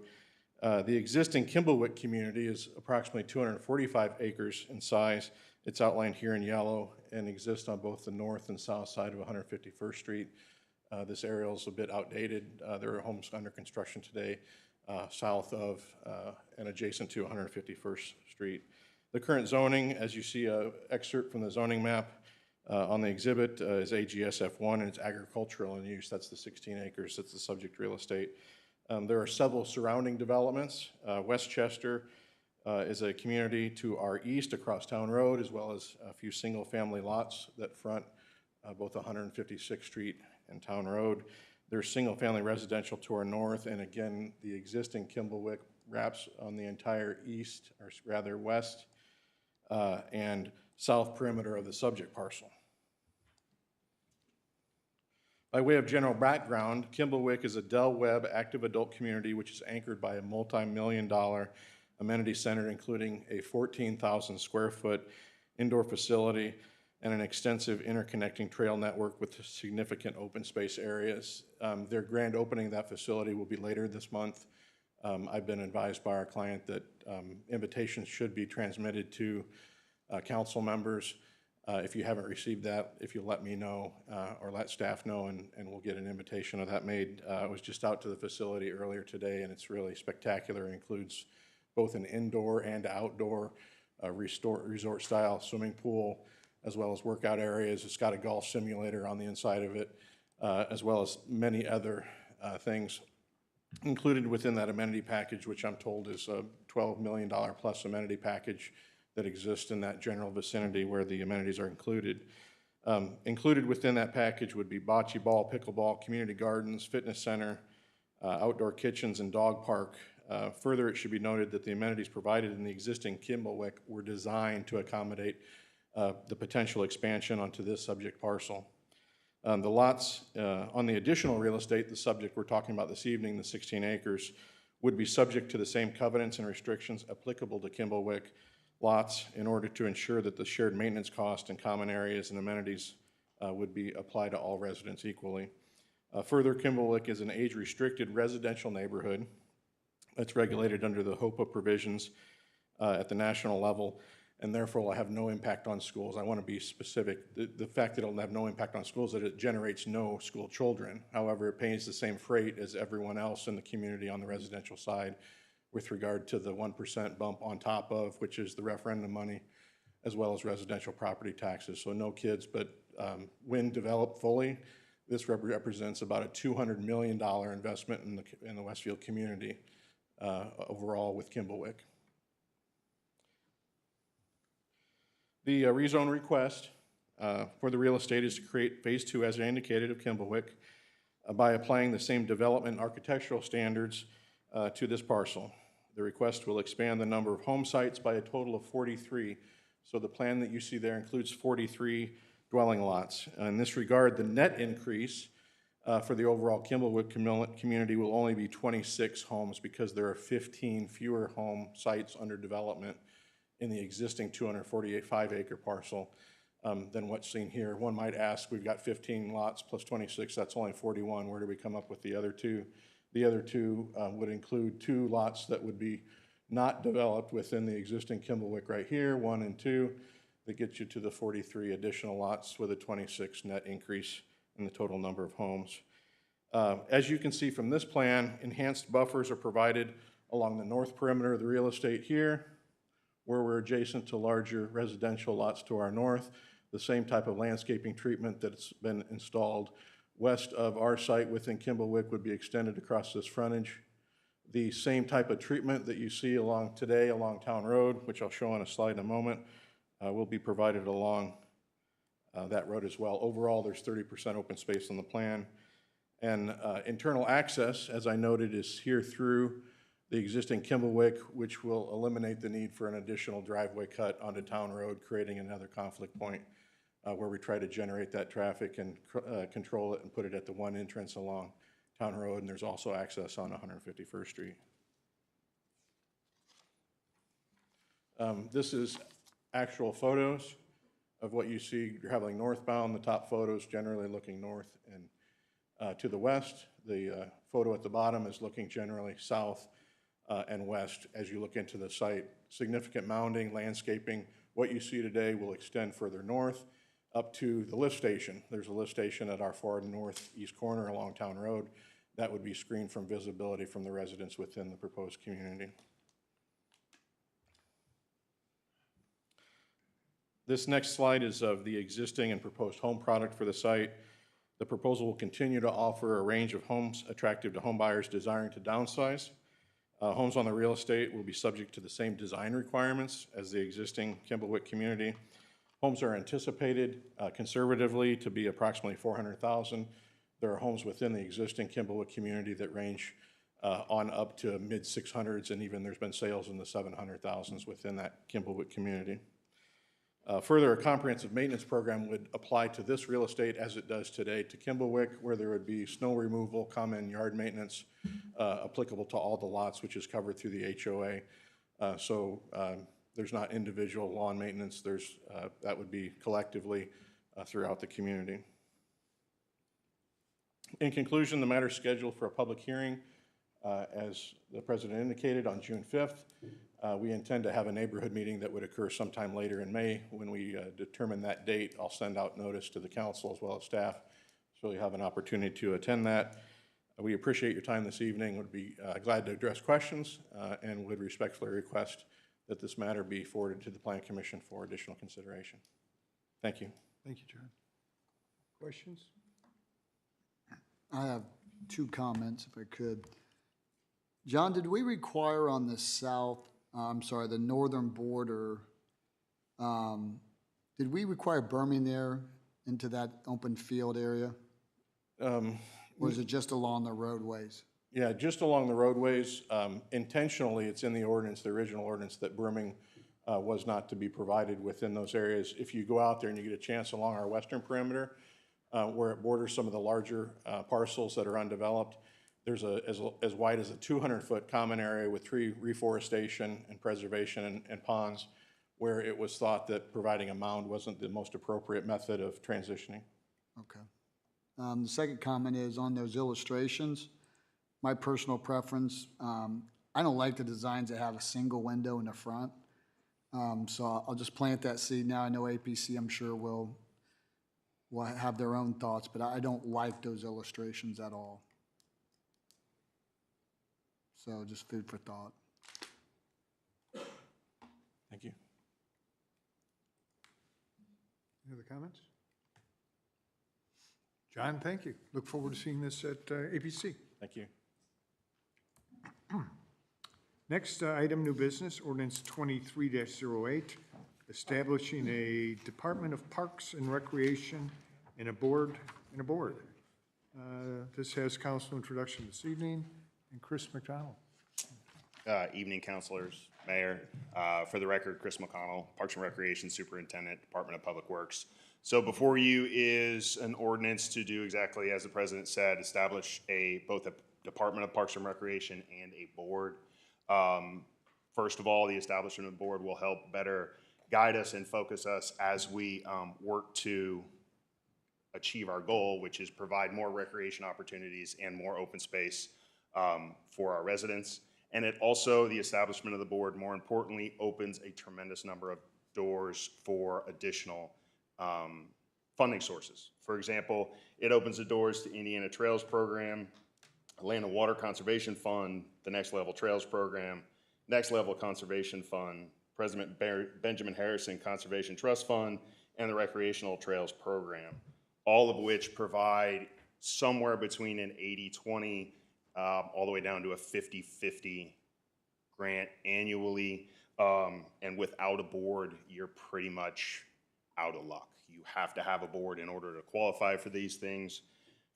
The existing Kimballwick community is approximately 245 acres in size. It's outlined here in yellow and exists on both the north and south side of 151st Street. This aerial is a bit outdated. There are homes under construction today south of and adjacent to 151st Street. The current zoning, as you see an excerpt from the zoning map on the exhibit, is AGSF1, and it's agricultural in use. That's the 16 acres. That's the subject real estate. There are several surrounding developments. Westchester is a community to our east across Town Road, as well as a few single-family lots that front both 156th Street and Town Road. There's single-family residential to our north, and again, the existing Kimballwick wraps on the entire east, or rather west, and south perimeter of the subject parcel. By way of general background, Kimballwick is a Del Webb active adult community which is anchored by a multi-million-dollar amenity center, including a 14,000 square foot indoor facility and an extensive interconnecting trail network with significant open space areas. Their grand opening of that facility will be later this month. I've been advised by our client that invitations should be transmitted to council members. If you haven't received that, if you'll let me know or let staff know, and we'll get an invitation of that made. I was just out to the facility earlier today, and it's really spectacular. It includes both an indoor and outdoor resort-style swimming pool, as well as workout areas. It's got a golf simulator on the inside of it, as well as many other things included within that amenity package, which I'm told is a $12 million plus amenity package that exists in that general vicinity where the amenities are included. Included within that package would be bocce ball, pickleball, community gardens, fitness center, outdoor kitchens, and dog park. Further, it should be noted that the amenities provided in the existing Kimballwick were designed to accommodate the potential expansion onto this subject parcel. The lots on the additional real estate, the subject we're talking about this evening, the 16 acres, would be subject to the same covenants and restrictions applicable to Kimballwick lots in order to ensure that the shared maintenance cost and common areas and amenities would be applied to all residents equally. Further, Kimballwick is an age-restricted residential neighborhood that's regulated under the HOPA provisions at the national level, and therefore will have no impact on schools. I want to be specific. The fact that it'll have no impact on schools is that it generates no school children. However, it pays the same freight as everyone else in the community on the residential side with regard to the 1% bump on top of, which is the referendum money, as well as residential property taxes. So no kids, but when developed fully, this represents about a $200 million investment in the Westfield community overall with Kimballwick. The rezone request for the real estate is to create Phase 2, as I indicated, of Kimballwick by applying the same development and architectural standards to this parcel. The request will expand the number of home sites by a total of 43. So the plan that you see there includes 43 dwelling lots. In this regard, the net increase for the overall Kimballwick community will only be 26 homes because there are 15 fewer home sites under development in the existing 245-acre parcel than what's seen here. One might ask, we've got 15 lots plus 26, that's only 41. Where do we come up with the other two? The other two would include 2 lots that would be not developed within the existing Kimballwick right here, 1 and 2, that gets you to the 43 additional lots with a 26 net increase in the total number of homes. As you can see from this plan, enhanced buffers are provided along the north perimeter of the real estate here, where we're adjacent to larger residential lots to our north. The same type of landscaping treatment that's been installed west of our site within Kimballwick would be extended across this frontage. The same type of treatment that you see along Town Road, which I'll show on a slide in a moment, will be provided along that road as well. Overall, there's 30% open space on the plan. And internal access, as I noted, is here through the existing Kimballwick, which will eliminate the need for an additional driveway cut onto Town Road, creating another conflict point where we try to generate that traffic and control it and put it at the one entrance along Town Road, and there's also access on 151st Street. This is actual photos of what you see traveling northbound. The top photos generally looking north and to the west. The photo at the bottom is looking generally south and west as you look into the site. Significant mounding, landscaping. What you see today will extend further north up to the lift station. There's a lift station at our far northeast corner along Town Road. That would be screened from visibility from the residents within the proposed community. This next slide is of the existing and proposed home product for the site. The proposal will continue to offer a range of homes attractive to home buyers desiring to downsize. Homes on the real estate will be subject to the same design requirements as the existing Kimballwick community. Homes are anticipated conservatively to be approximately 400,000. There are homes within the existing Kimballwick community that range on up to mid 600s, and even there's been sales in the 700,000s within that Kimballwick community. Further, a comprehensive maintenance program would apply to this real estate as it does today to Kimballwick, where there would be snow removal, common yard maintenance applicable to all the lots, which is covered through the HOA. There's not individual lawn maintenance. That would be collectively throughout the community. In conclusion, the matter is scheduled for a public hearing, as the President indicated, on June 5th. We intend to have a neighborhood meeting that would occur sometime later in May. When we determine that date, I'll send out notice to the council as well as staff, so you have an opportunity to attend that. We appreciate your time this evening. Would be glad to address questions and would respectfully request that this matter be forwarded to the Plan Commission for additional consideration. Thank you. Thank you, John. Questions? I have two comments, if I could. John, did we require on the the northern border, did we require berming there into that open field area? Or is it just along the roadways? Yeah, just along the roadways. Intentionally, it's in the ordinance, the original ordinance, that berming was not to be provided within those areas. If you go out there and you get a chance along our western perimeter, where it borders some of the larger parcels that are undeveloped, there's as wide as a 200-foot common area with tree reforestation and preservation and ponds, where it was thought that providing a mound wasn't the most appropriate method of transitioning. Okay. The second comment is on those illustrations. My personal preference, I don't like the designs that have a single window in the front. So I'll just plant that seed now. I know APC, I'm sure, will have their own thoughts, but I don't like those illustrations at all. So just food for thought. Thank you. Any other comments? John, thank you. Look forward to seeing this at APC. Thank you. Next item, new business, ordinance 23-08, establishing a Department of Parks and Recreation and a board. This has council introduction this evening, and Chris McDonald. Evening, councilors, mayor. For the record, Chris McConnell, Parks and Recreation Superintendent, Department of Public Works. So before you is an ordinance to do exactly as the president said, establish both a Department of Parks and Recreation and a board. First of all, the establishment of the board will help better guide us and focus us as we work to achieve our goal, which is provide more recreation opportunities and more open space for our residents. And it also, the establishment of the board, more importantly, opens a tremendous number of doors for additional funding sources. For example, it opens the doors to Indiana Trails Program, Land and Water Conservation Fund, the Next Level Trails Program, Next Level Conservation Fund, President Benjamin Harrison Conservation Trust Fund, and the Recreational Trails Program, all of which provide somewhere between an 80-20 all the way down to a 50-50 grant annually. And without a board, you're pretty much out of luck. You have to have a board in order to qualify for these things.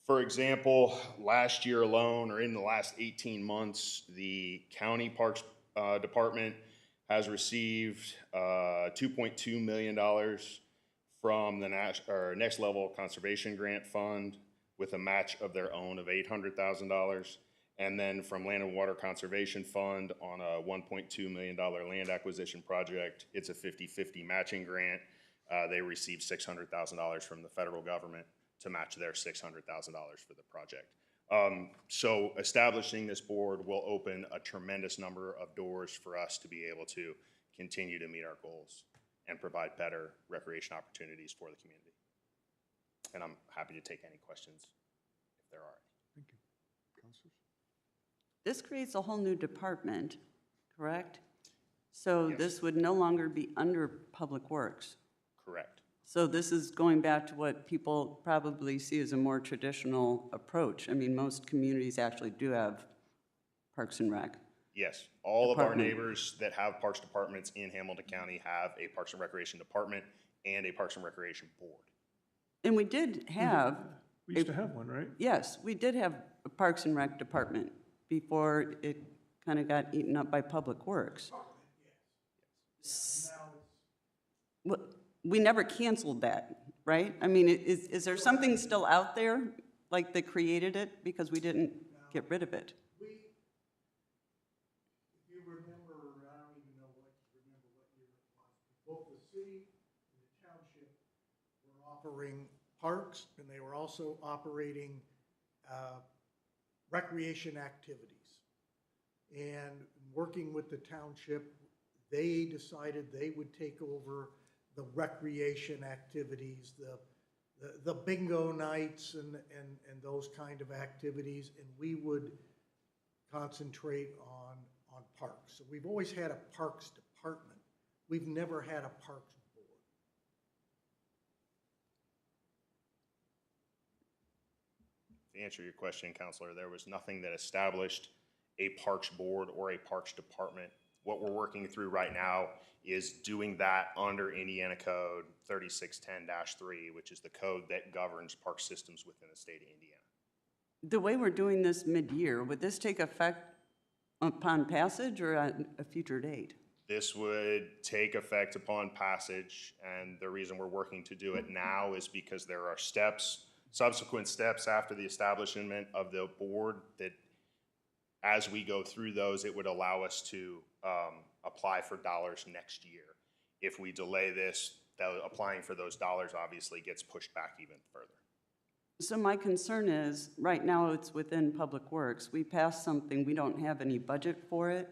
For example, last year alone, or in the last 18 months, the County Parks Department has received $2.2 million from the Next Level Conservation Grant Fund with a match of their own of $800,000. And then from Land and Water Conservation Fund on a $1.2 million land acquisition project, it's a 50-50 matching grant. They received $600,000 from the federal government to match their $600,000 for the project. So establishing this board will open a tremendous number of doors for us to be able to continue to meet our goals and provide better recreation opportunities for the community. And I'm happy to take any questions if there are. Thank you. Councilors? This creates a whole new department, correct? So Yes. this would no longer be under Public Works. Correct. So this is going back to what people probably see as a more traditional approach. I mean, most communities actually do have Parks and Rec. Yes, all of our Department. neighbors that have parks departments in Hamilton County have a Parks and Recreation department and a Parks and Recreation board. And we did have. We used to have one, right? Yes, we did have a Parks and Rec department before it kind of got eaten up by Public Works. Well, we never canceled that, right? I mean, is there something still out there, like that created it, because we didn't get rid of it? If you remember, I don't even know what year it was, both the city and the township were offering parks, and they were also operating recreation activities. And working with the township, they decided they would take over the recreation activities, the bingo nights and those kind of activities, and we would concentrate on parks. So we've always had a parks department. We've never had a parks board. To answer your question, Counselor, there was nothing that established a parks board or a parks department. What we're working through right now is doing that under Indiana Code 3610-3, which is the code that governs park systems within the state of Indiana. The way we're doing this mid-year, would this take effect upon passage or at a future date? This would take effect upon passage, and the reason we're working to do it now is because there are steps, subsequent steps after the establishment of the board that as we go through those, it would allow us to apply for dollars next year. If we delay this, applying for those dollars obviously gets pushed back even further. So my concern is, right now it's within Public Works. We passed something, we don't have any budget for it.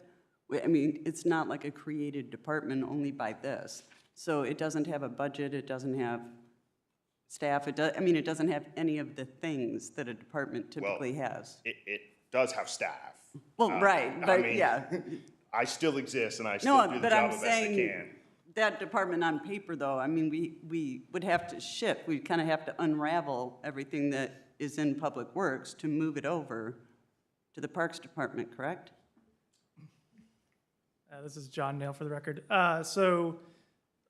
I mean, it's not like a created department only by this. So it doesn't have a budget, it doesn't have staff, it doesn't have any of the things that a department typically has. It does have staff. Well, right, but I mean, yeah. I still exist and I still do the but job I'm as best I saying can. that department on paper, though, I mean, we would have to shift, we kind of have to unravel everything that is in Public Works to move it over to the Parks Department, correct? This is John Nail for the record. So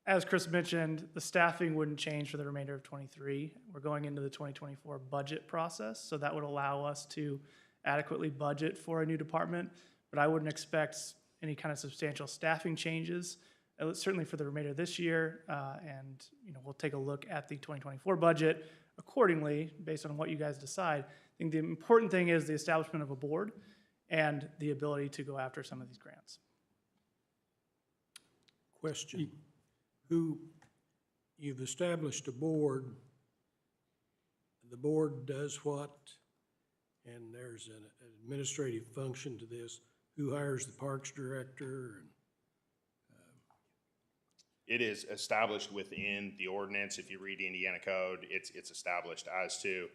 as Chris mentioned, the staffing wouldn't change for the remainder of '23. We're going into the 2024 budget process, so that would allow us to adequately budget for a new department, but I wouldn't expect any kind of substantial staffing changes, certainly for the remainder of this year, and we'll take a look at the 2024 budget accordingly based on what you guys decide. I think the important thing is the establishment of a board and the ability to go after some of these grants. Question. You've established a board. The board does what? And there's an administrative function to this. Who hires the parks director? It is established within the ordinance. If you read the Indiana Code, it's established as to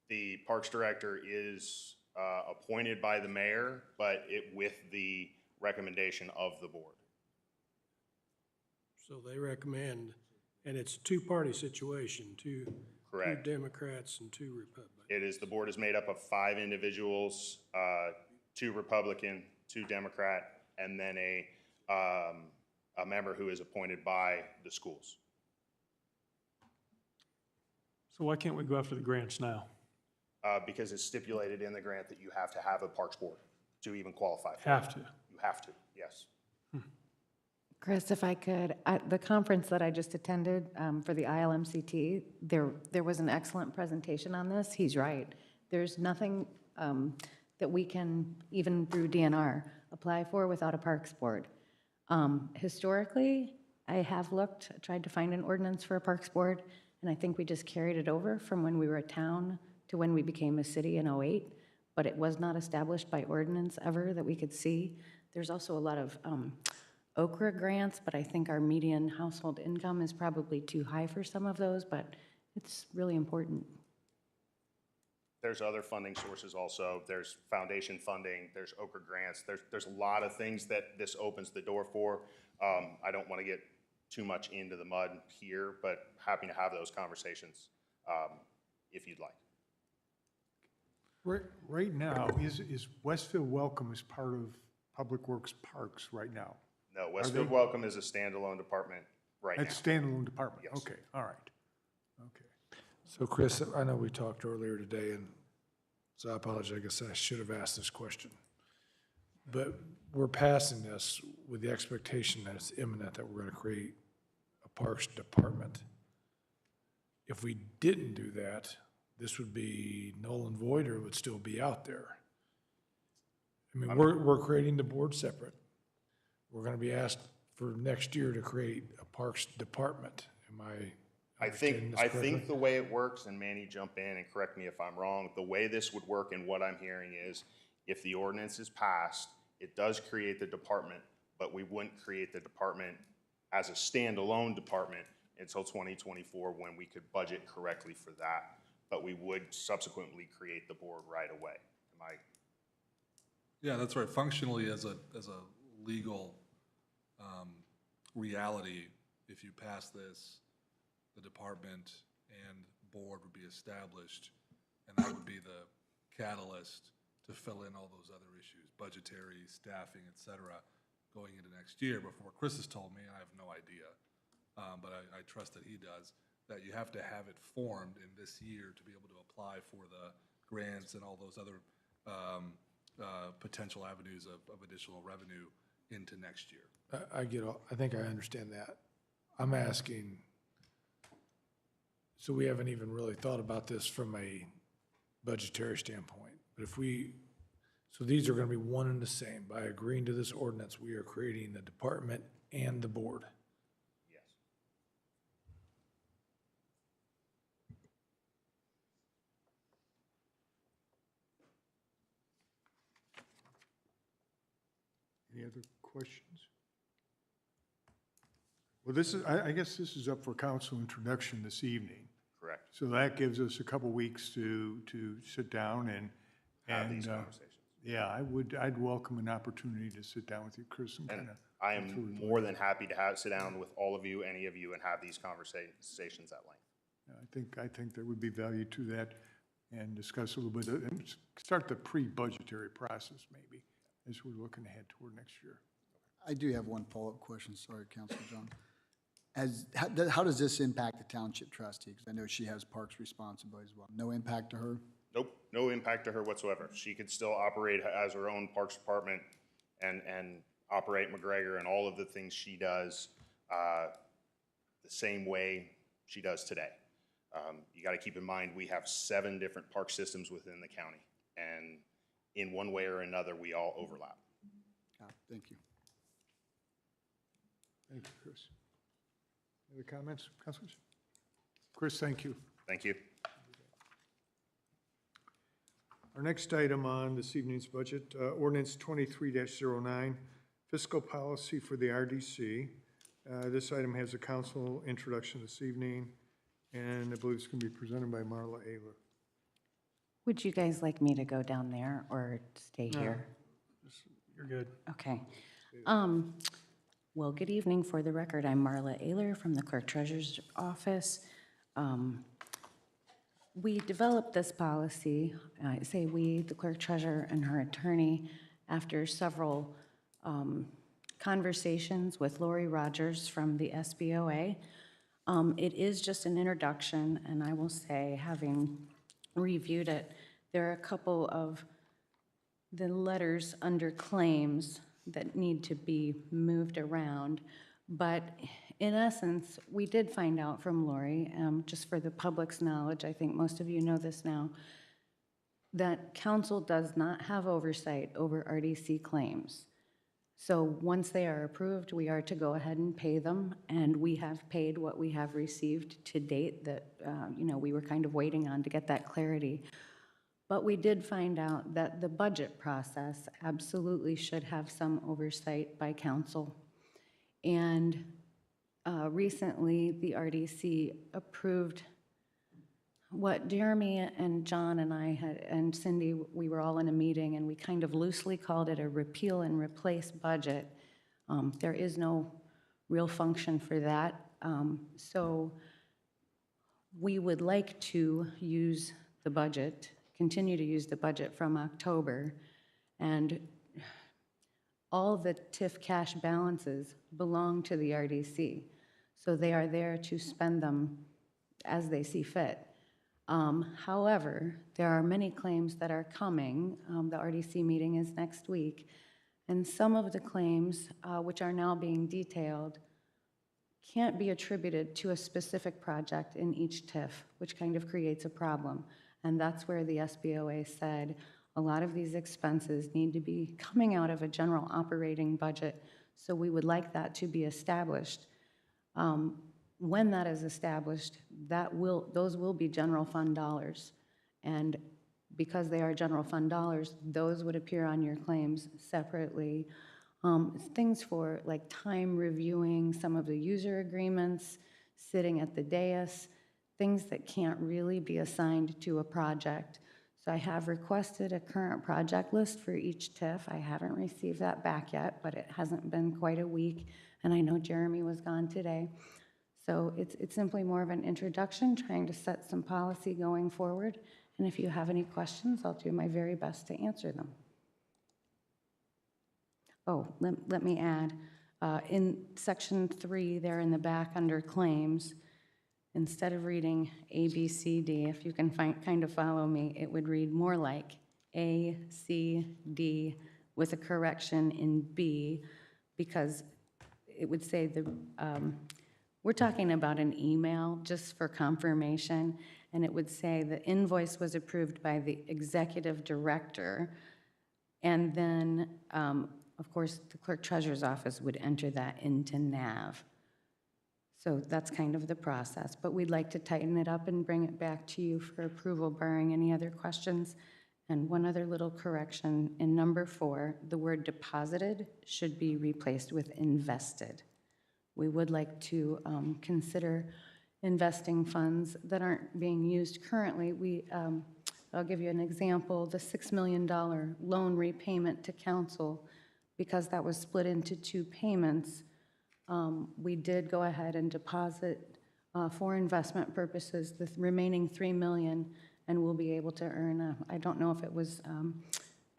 the parks director is appointed by the mayor, but with the recommendation of the board. So they recommend, and it's a two-party situation, two Correct. Democrats and two Republicans. It is, the board is made up of 5 individuals, 2 Republican, 2 Democrat, and then a member who is appointed by the schools. So why can't we go after the grants now? Because it's stipulated in the grant that you have to have a parks board to even qualify for it. Have to. You have to, yes. Chris, if I could, at the conference that I just attended for the ILMCT, there was an excellent presentation on this. He's right. There's nothing that we can, even through DNR, apply for without a parks board. Historically, I have looked, tried to find an ordinance for a parks board, and I think we just carried it over from when we were a town to when we became a city in '08, but it was not established by ordinance ever that we could see. There's also a lot of Okra grants, but I think our median household income is probably too high for some of those, but it's really important. There's other funding sources also. There's foundation funding, there's Okra grants. There's a lot of things that this opens the door for. I don't want to get too much into the mud here, but happy to have those conversations if you'd like. Right now, is Westfield Welcome as part of Public Works Parks right now? No, Westfield Welcome is a standalone department right now. That's standalone department? Yes. Okay, all right. Okay. So Chris, I know we talked earlier today, and so I apologize, I guess I should have asked this question. But we're passing this with the expectation that it's imminent that we're gonna create a parks department. If we didn't do that, this would be null and void, or it would still be out there. I mean, we're creating the board separate. We're gonna be asked for next year to create a parks department. Am I understanding this correctly? I think the way it works, and Manny, jump in and correct me if I'm wrong, the way this would work and what I'm hearing is if the ordinance is passed, it does create the department, but we wouldn't create the department as a standalone department until 2024 when we could budget correctly for that. But we would subsequently create the board right away. Am I? Yeah, that's right. Functionally, as a legal reality, if you pass this, the department and board would be established, and that would be the catalyst to fill in all those other issues, budgetary, staffing, et cetera, going into next year. But from what Chris has told me, I have no idea, but I trust that he does, that you have to have it formed in this year to be able to apply for the grants and all those other potential avenues of additional revenue into next year. I think I understand that. I'm asking, so we haven't even really thought about this from a budgetary standpoint, but so these are gonna be one and the same. By agreeing to this ordinance, we are creating the department and the board. Yes. Any other questions? Well, this is, I guess this is up for council introduction this evening. Correct. So that gives us a couple weeks to sit down and. Have these conversations. Yeah, I'd welcome an opportunity to sit down with you, Chris, and kind of. I am more than happy to sit down with all of you, any of you, and have these conversations at length. I think there would be value to that and discuss a little bit, and start the pre-budgetary process maybe as we're looking ahead toward next year. I do have one follow-up question, sorry, Councilor John. How does this impact the township trustee? Because I know she has parks responsibility as well. No impact to her? Nope, no impact to her whatsoever. She could still operate as her own parks department and operate McGregor and all of the things she does the same way she does today. You got to keep in mind, we have 7 different park systems within the county, and in one way or another, we all overlap. Thank you. Thank you, Chris. Any other comments, councilors? Chris, thank you. Thank you. Our next item on this evening's budget, ordinance 23-09, fiscal policy for the RDC. This item has a council introduction this evening, and I believe it's going to be presented by Marla Ayler. Would you guys like me to go down there or stay here? You're good. Okay. Well, good evening. For the record, I'm Marla Ayler from the Clerk Treasurer's Office. We developed this policy, I say we, the Clerk Treasurer and her attorney, after several conversations with Lori Rogers from the SBOA. It is just an introduction, and I will say, having reviewed it, there are a couple of the letters under claims that need to be moved around. But in essence, we did find out from Lori, just for the public's knowledge, I think most of you know this now, that council does not have oversight over RDC claims. So once they are approved, we are to go ahead and pay them, and we have paid what we have received to date that, we were kind of waiting on to get that clarity. But we did find out that the budget process absolutely should have some oversight by council. And recently, the RDC approved what Jeremy and John and I had, and Cindy, we were all in a meeting, and we kind of loosely called it a repeal and replace budget. There is no real function for that. So we would like to use the budget, continue to use the budget from October, and all the TIF cash balances belong to the RDC. So they are there to spend them as they see fit. However, there are many claims that are coming. The RDC meeting is next week, and some of the claims, which are now being detailed, can't be attributed to a specific project in each TIF, which kind of creates a problem. And that's where the SBOA said a lot of these expenses need to be coming out of a general operating budget. So we would like that to be established. When that is established, those will be general fund dollars. And because they are general fund dollars, those would appear on your claims separately. Things for like time reviewing some of the user agreements, sitting at the dais, things that can't really be assigned to a project. So I have requested a current project list for each TIF. I haven't received that back yet, but it hasn't been quite a week, and I know Jeremy was gone today. So it's simply more of an introduction, trying to set some policy going forward. And if you have any questions, I'll do my very best to answer them. Oh, let me add, in section 3 there in the back under claims, instead of reading A, B, C, D, if you can kind of follow me, it would read more like A, C, D with a correction in B, because it would say we're talking about an email just for confirmation, and it would say the invoice was approved by the executive director, and then, of course, the clerk treasurer's office would enter that into NAV. So that's kind of the process, but we'd like to tighten it up and bring it back to you for approval, barring any other questions. And one other little correction, in number 4, the word deposited should be replaced with invested. We would like to consider investing funds that aren't being used currently. I'll give you an example, the $6 million loan repayment to council, because that was split into 2 payments. We did go ahead and deposit for investment purposes the remaining $3 million, and we'll be able to earn I don't know if it was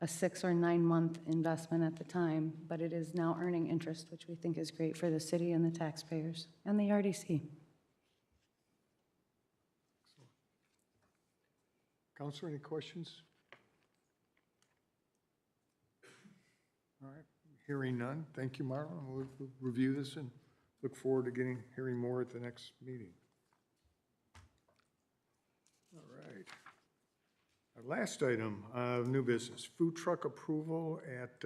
a 6 or 9 month investment at the time, but it is now earning interest, which we think is great for the city and the taxpayers and the RDC. Counselor, any questions? All right, hearing none. Thank you, Marlon. We'll review this and look forward to hearing more at the next meeting. All right. Our last item of new business, food truck approval at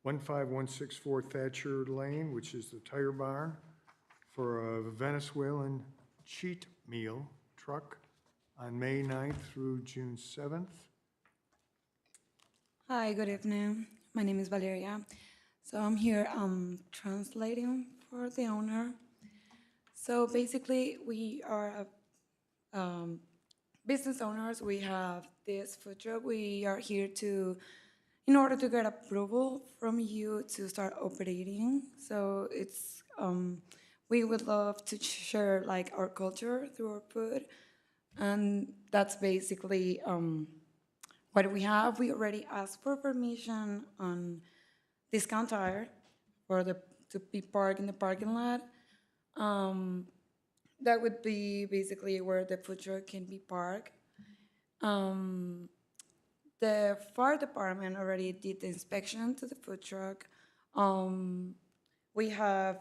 15164 Thatcher Lane, which is the tire barn, for a Venezuelan cheat meal truck on May 9th through June 7th. Hi, good evening. My name is Valeria. So I'm here translating for the owner. So basically, we are business owners. We have this food truck. We are here to in order to get approval from you to start operating. So it's, we would love to share like our culture through our food. And that's basically what we have. We already asked for permission on Discount Tire to be parked in the parking lot. That would be basically where the food truck can be parked. The fire department already did the inspection to the food truck. We have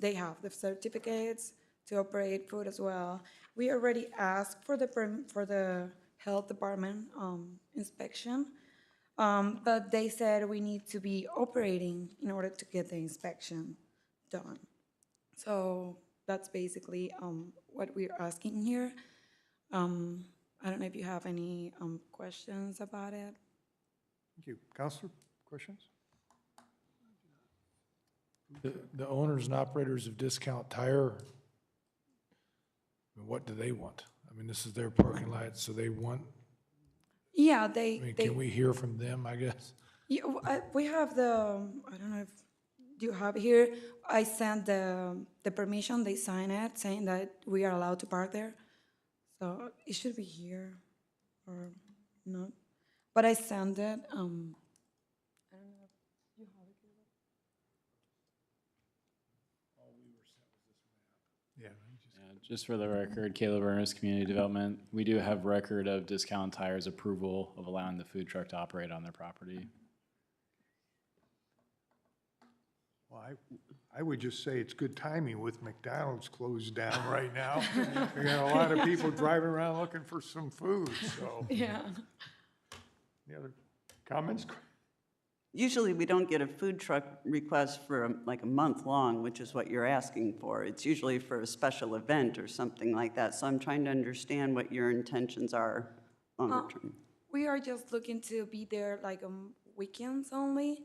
they have the certificates to operate food as well. We already asked for the health department inspection, but they said we need to be operating in order to get the inspection done. So that's basically what we're asking here. I don't know if you have any questions about it. Thank you. Counselor, questions? The owners and operators of Discount Tire, what do they want? I mean, this is their parking lot, so they want, Yeah, I mean, can we hear from them, I guess? Yeah, we have I don't know if you have it here. I sent the permission, they sign it, saying that we are allowed to park there. So it should be here or not. But I sent it. I don't know if you have it here. Yeah. Just for the record, Caleb Ernest, Community Development, we do have record of Discount Tire's approval of allowing the food truck to operate on their property. Well, I would just say it's good timing with McDonald's closed down right now. We got a lot of people driving around looking for some food, so. Yeah. Any other comments? Usually, we don't get a food truck request for like a month long, which is what you're asking for. It's usually for a special event or something like that. So I'm trying to understand what your intentions are longer term. We are just looking to be there like weekends only.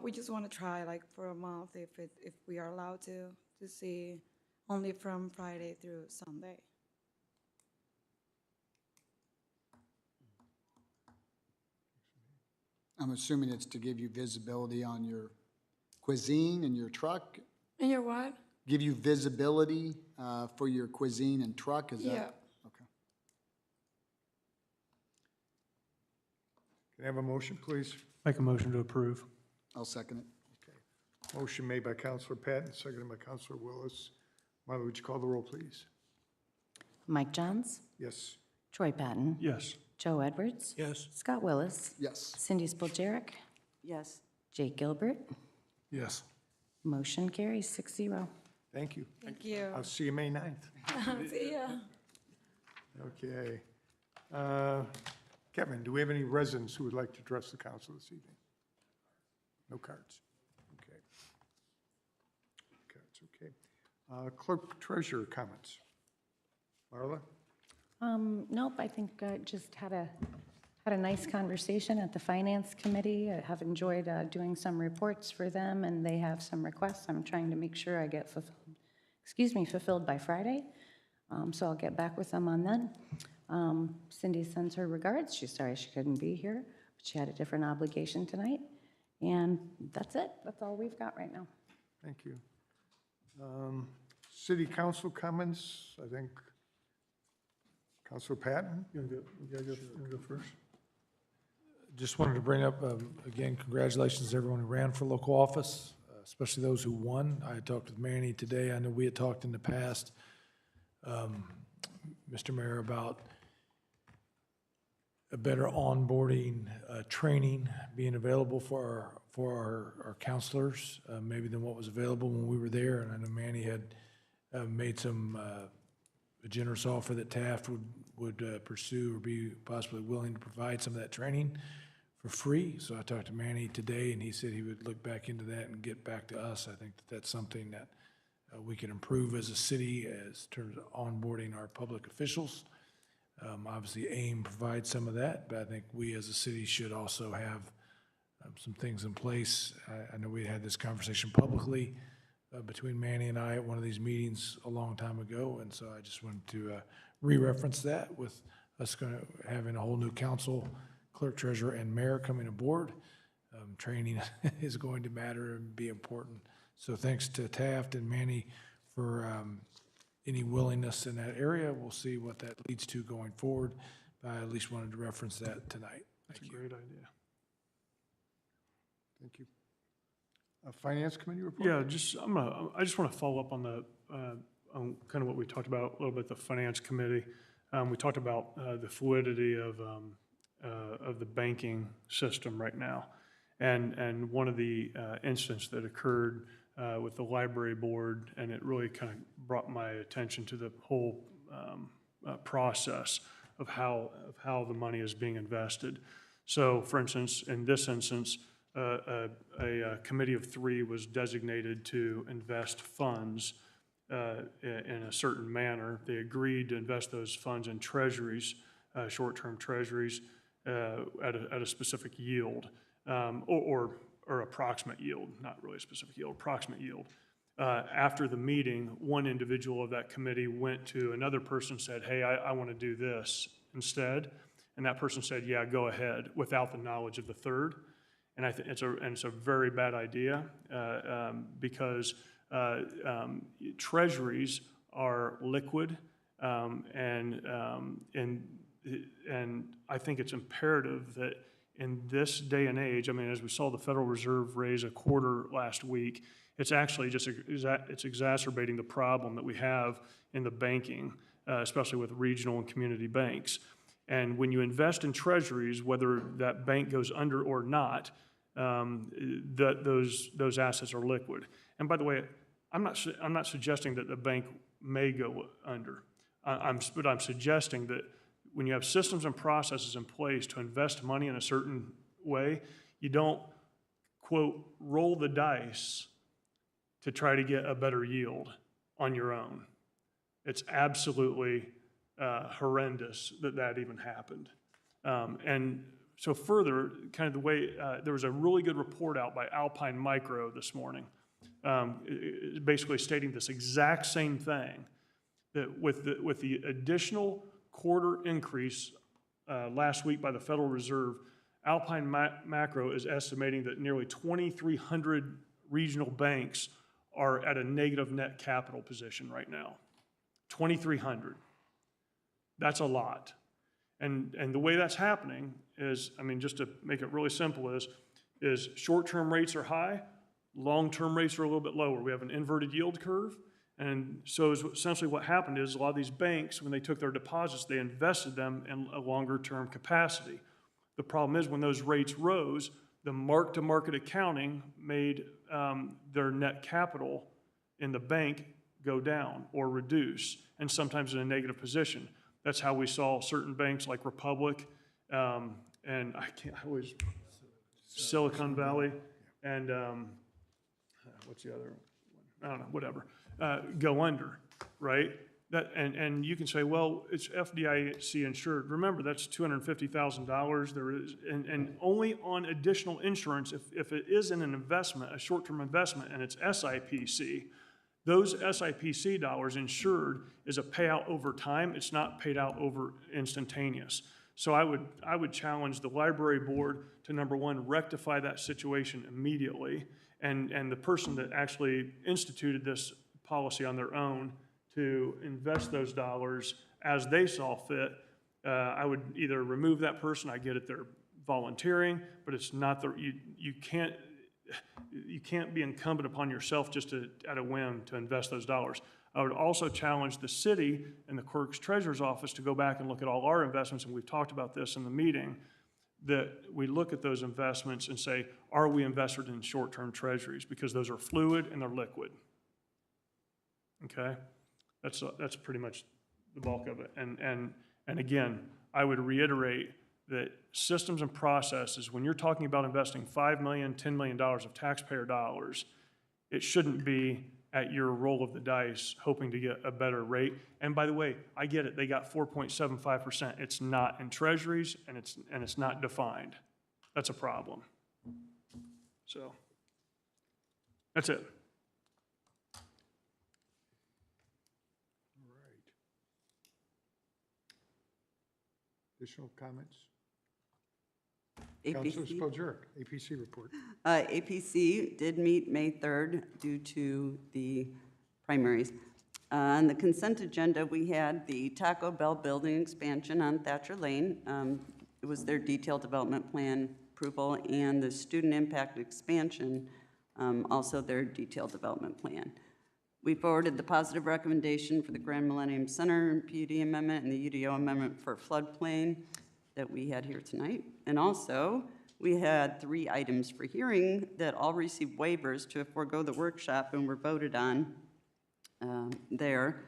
We just want to try like for a month if we are allowed to see only from Friday through Sunday. I'm assuming it's to give you visibility on your cuisine and your truck? And your what? Give you visibility for your cuisine and truck, is that? Yeah. Okay. Can I have a motion, please? Make a motion to approve. I'll second it. Okay. Motion made by Counselor Patton, seconded by Counselor Willis. Marla, would you call the roll, please? Mike Johns, Yes. Troy Patton, Yes. Joe Edwards, Yes. Scott Willis, Yes. Cindy Spiljerik, Yes. Jake Gilbert. Yes. Motion carries 6-0. Thank you. Thank you. I'll see you May 9th. See ya. Okay. Kevin, do we have any residents who would like to address the council this evening? No cards. Okay. Cards, okay. Clerk treasurer comments. Marla? Nope, I think I just had a nice conversation at the Finance Committee. I have enjoyed doing some reports for them, and they have some requests. I'm trying to make sure I get fulfilled by Friday. So I'll get back with them on that. Cindy sends her regards. She's sorry she couldn't be here, but she had a different obligation tonight. And that's it. That's all we've got right now. Thank you. City council comments, I think. Councilor Patton? You wanna go first? Just wanted to bring up, again, congratulations to everyone who ran for local office, especially those who won. I talked with Manny today. I know we had talked in the past, Mr. Mayor, about a better onboarding, training being available for our counselors, maybe than what was available when we were there. And I know Manny had made a generous offer that Taft would pursue or be possibly willing to provide some of that training for free. So I talked to Manny today, and he said he would look back into that and get back to us. I think that that's something that we can improve as a city as terms of onboarding our public officials. Obviously, AIM provides some of that, but I think we as a city should also have some things in place. I know we had this conversation publicly between Manny and I at one of these meetings a long time ago, and so I just wanted to re-reference that with us having a whole new council clerk, treasurer, and mayor coming aboard. Training is going to matter and be important. So thanks to Taft and Manny for any willingness in that area. We'll see what that leads to going forward. I at least wanted to reference that tonight. That's a Thank you. great idea. Thank you. Finance Committee report? Yeah, I just want to follow up on on kind of what we talked about a little bit, the Finance Committee. We talked about the fluidity of the banking system right now. And one of the incidents that occurred with the library board, and it really kind of brought my attention to the whole process of how the money is being invested. So, for instance, in this instance, a committee of 3 was designated to invest funds in a certain manner. They agreed to invest those funds in treasuries, short-term treasuries, at a specific yield, or approximate yield, not really a specific yield, approximate yield. After the meeting, one individual of that committee went to another person and said, hey, I want to do this instead. And that person said, yeah, go ahead, without the knowledge of the third. And I think it's a very bad idea because treasuries are liquid, and I think it's imperative that in this day and age, I mean, as we saw the Federal Reserve raise a quarter last week, it's actually just it's exacerbating the problem that we have in the banking, especially with regional and community banks. And when you invest in treasuries, whether that bank goes under or not, those assets are liquid. And by the way, I'm not suggesting that the bank may go under. But I'm suggesting that when you have systems and processes in place to invest money in a certain way, you don't, quote, roll the dice to try to get a better yield on your own. It's absolutely horrendous that even happened. And so further, kind of the way, there was a really good report out by Alpine Micro this morning, basically stating this exact same thing, that with the additional quarter increase last week by the Federal Reserve, Alpine Macro is estimating that nearly 2,300 regional banks are at a negative net capital position right now. 2,300. That's a lot. And the way that's happening is, I mean, just to make it really simple, is short-term rates are high, long-term rates are a little bit lower. We have an inverted yield curve. And so essentially what happened is a lot of these banks, when they took their deposits, they invested them in a longer-term capacity. The problem is when those rates rose, the mark-to-market accounting made their net capital in the bank go down or reduce, and sometimes in a negative position. That's how we saw certain banks like Republic, and Silicon Valley, and what's the other one? I don't know, whatever, go under, right? And you can say, well, it's FDIC insured. Remember, that's $250,000. There is, and only on additional insurance, if it is in an investment, a short-term investment, and it's SIPC, those SIPC dollars insured is a payout over time. It's not paid out over instantaneous. So I would challenge the library board to, number one, rectify that situation immediately, and the person that actually instituted this policy on their own to invest those dollars as they saw fit. I would either remove that person. I get it, they're volunteering, but it's not you can't be incumbent upon yourself just at a whim to invest those dollars. I would also challenge the city and the clerk's treasurer's office to go back and look at all our investments, and we've talked about this in the meeting, that we look at those investments and say, are we invested in short-term treasuries? Because those are fluid and they're liquid. Okay? That's pretty much the bulk of it. And again, I would reiterate that systems and processes, when you're talking about investing $5 million, $10 million of taxpayer dollars, it shouldn't be at your roll of the dice hoping to get a better rate. And by the way, I get it, they got 4.75%. It's not in treasuries and it's not defined. That's a problem. So that's it. All right. Additional comments? Councilor APC. Spillier, APC report. APC did meet May 3rd due to the primaries. On the consent agenda, we had the Taco Bell building expansion on Thatcher Lane. It was their detailed development plan approval, and the student impact expansion, also their detailed development plan. We forwarded the positive recommendation for the Grand Millennium Center PUD amendment and the UDO amendment for floodplain that we had here tonight. And also, we had 3 items for hearing that all received waivers to forego the workshop and were voted on there.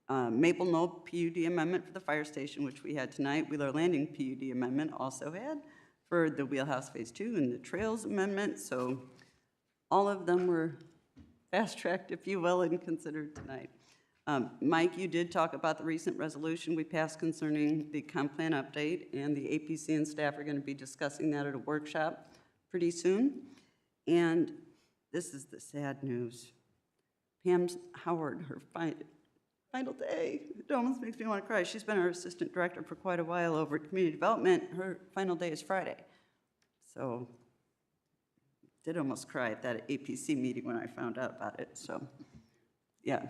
Maple Knoll PUD amendment for the fire station, which we had tonight. Wheeler Landing PUD amendment also had for the Wheelhouse Phase 2 and the Trails amendment. So all of them were fast-tracked, if you will, and considered tonight. Mike, you did talk about the recent resolution we passed concerning the comp plan update, and the APC and staff are going to be discussing that at a workshop pretty soon. And this is the sad news. Pam Howard, her final day, it almost makes me want to cry. She's been our assistant director for quite a while over at community development. Her final day is Friday. So did almost cry at that APC meeting when I found out about it, so, yeah.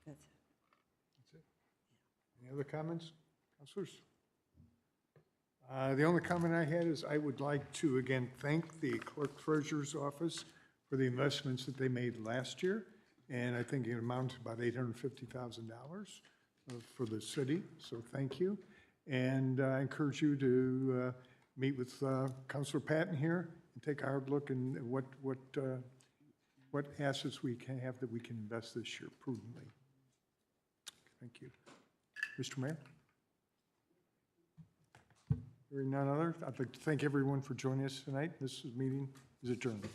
That's it. Any other comments, councilors? The only comment I had is I would like to, again, thank the clerk treasurer's office for the investments that they made last year, and I think it amounted to about $850,000 for the city, so thank you. And I encourage you to meet with Councilor Patton here and take a hard look and what assets we can have that we can invest this year prudently. Thank you. Mr. Mayor? Hearing none other, I'd like to thank everyone for joining us tonight. This meeting is adjourned.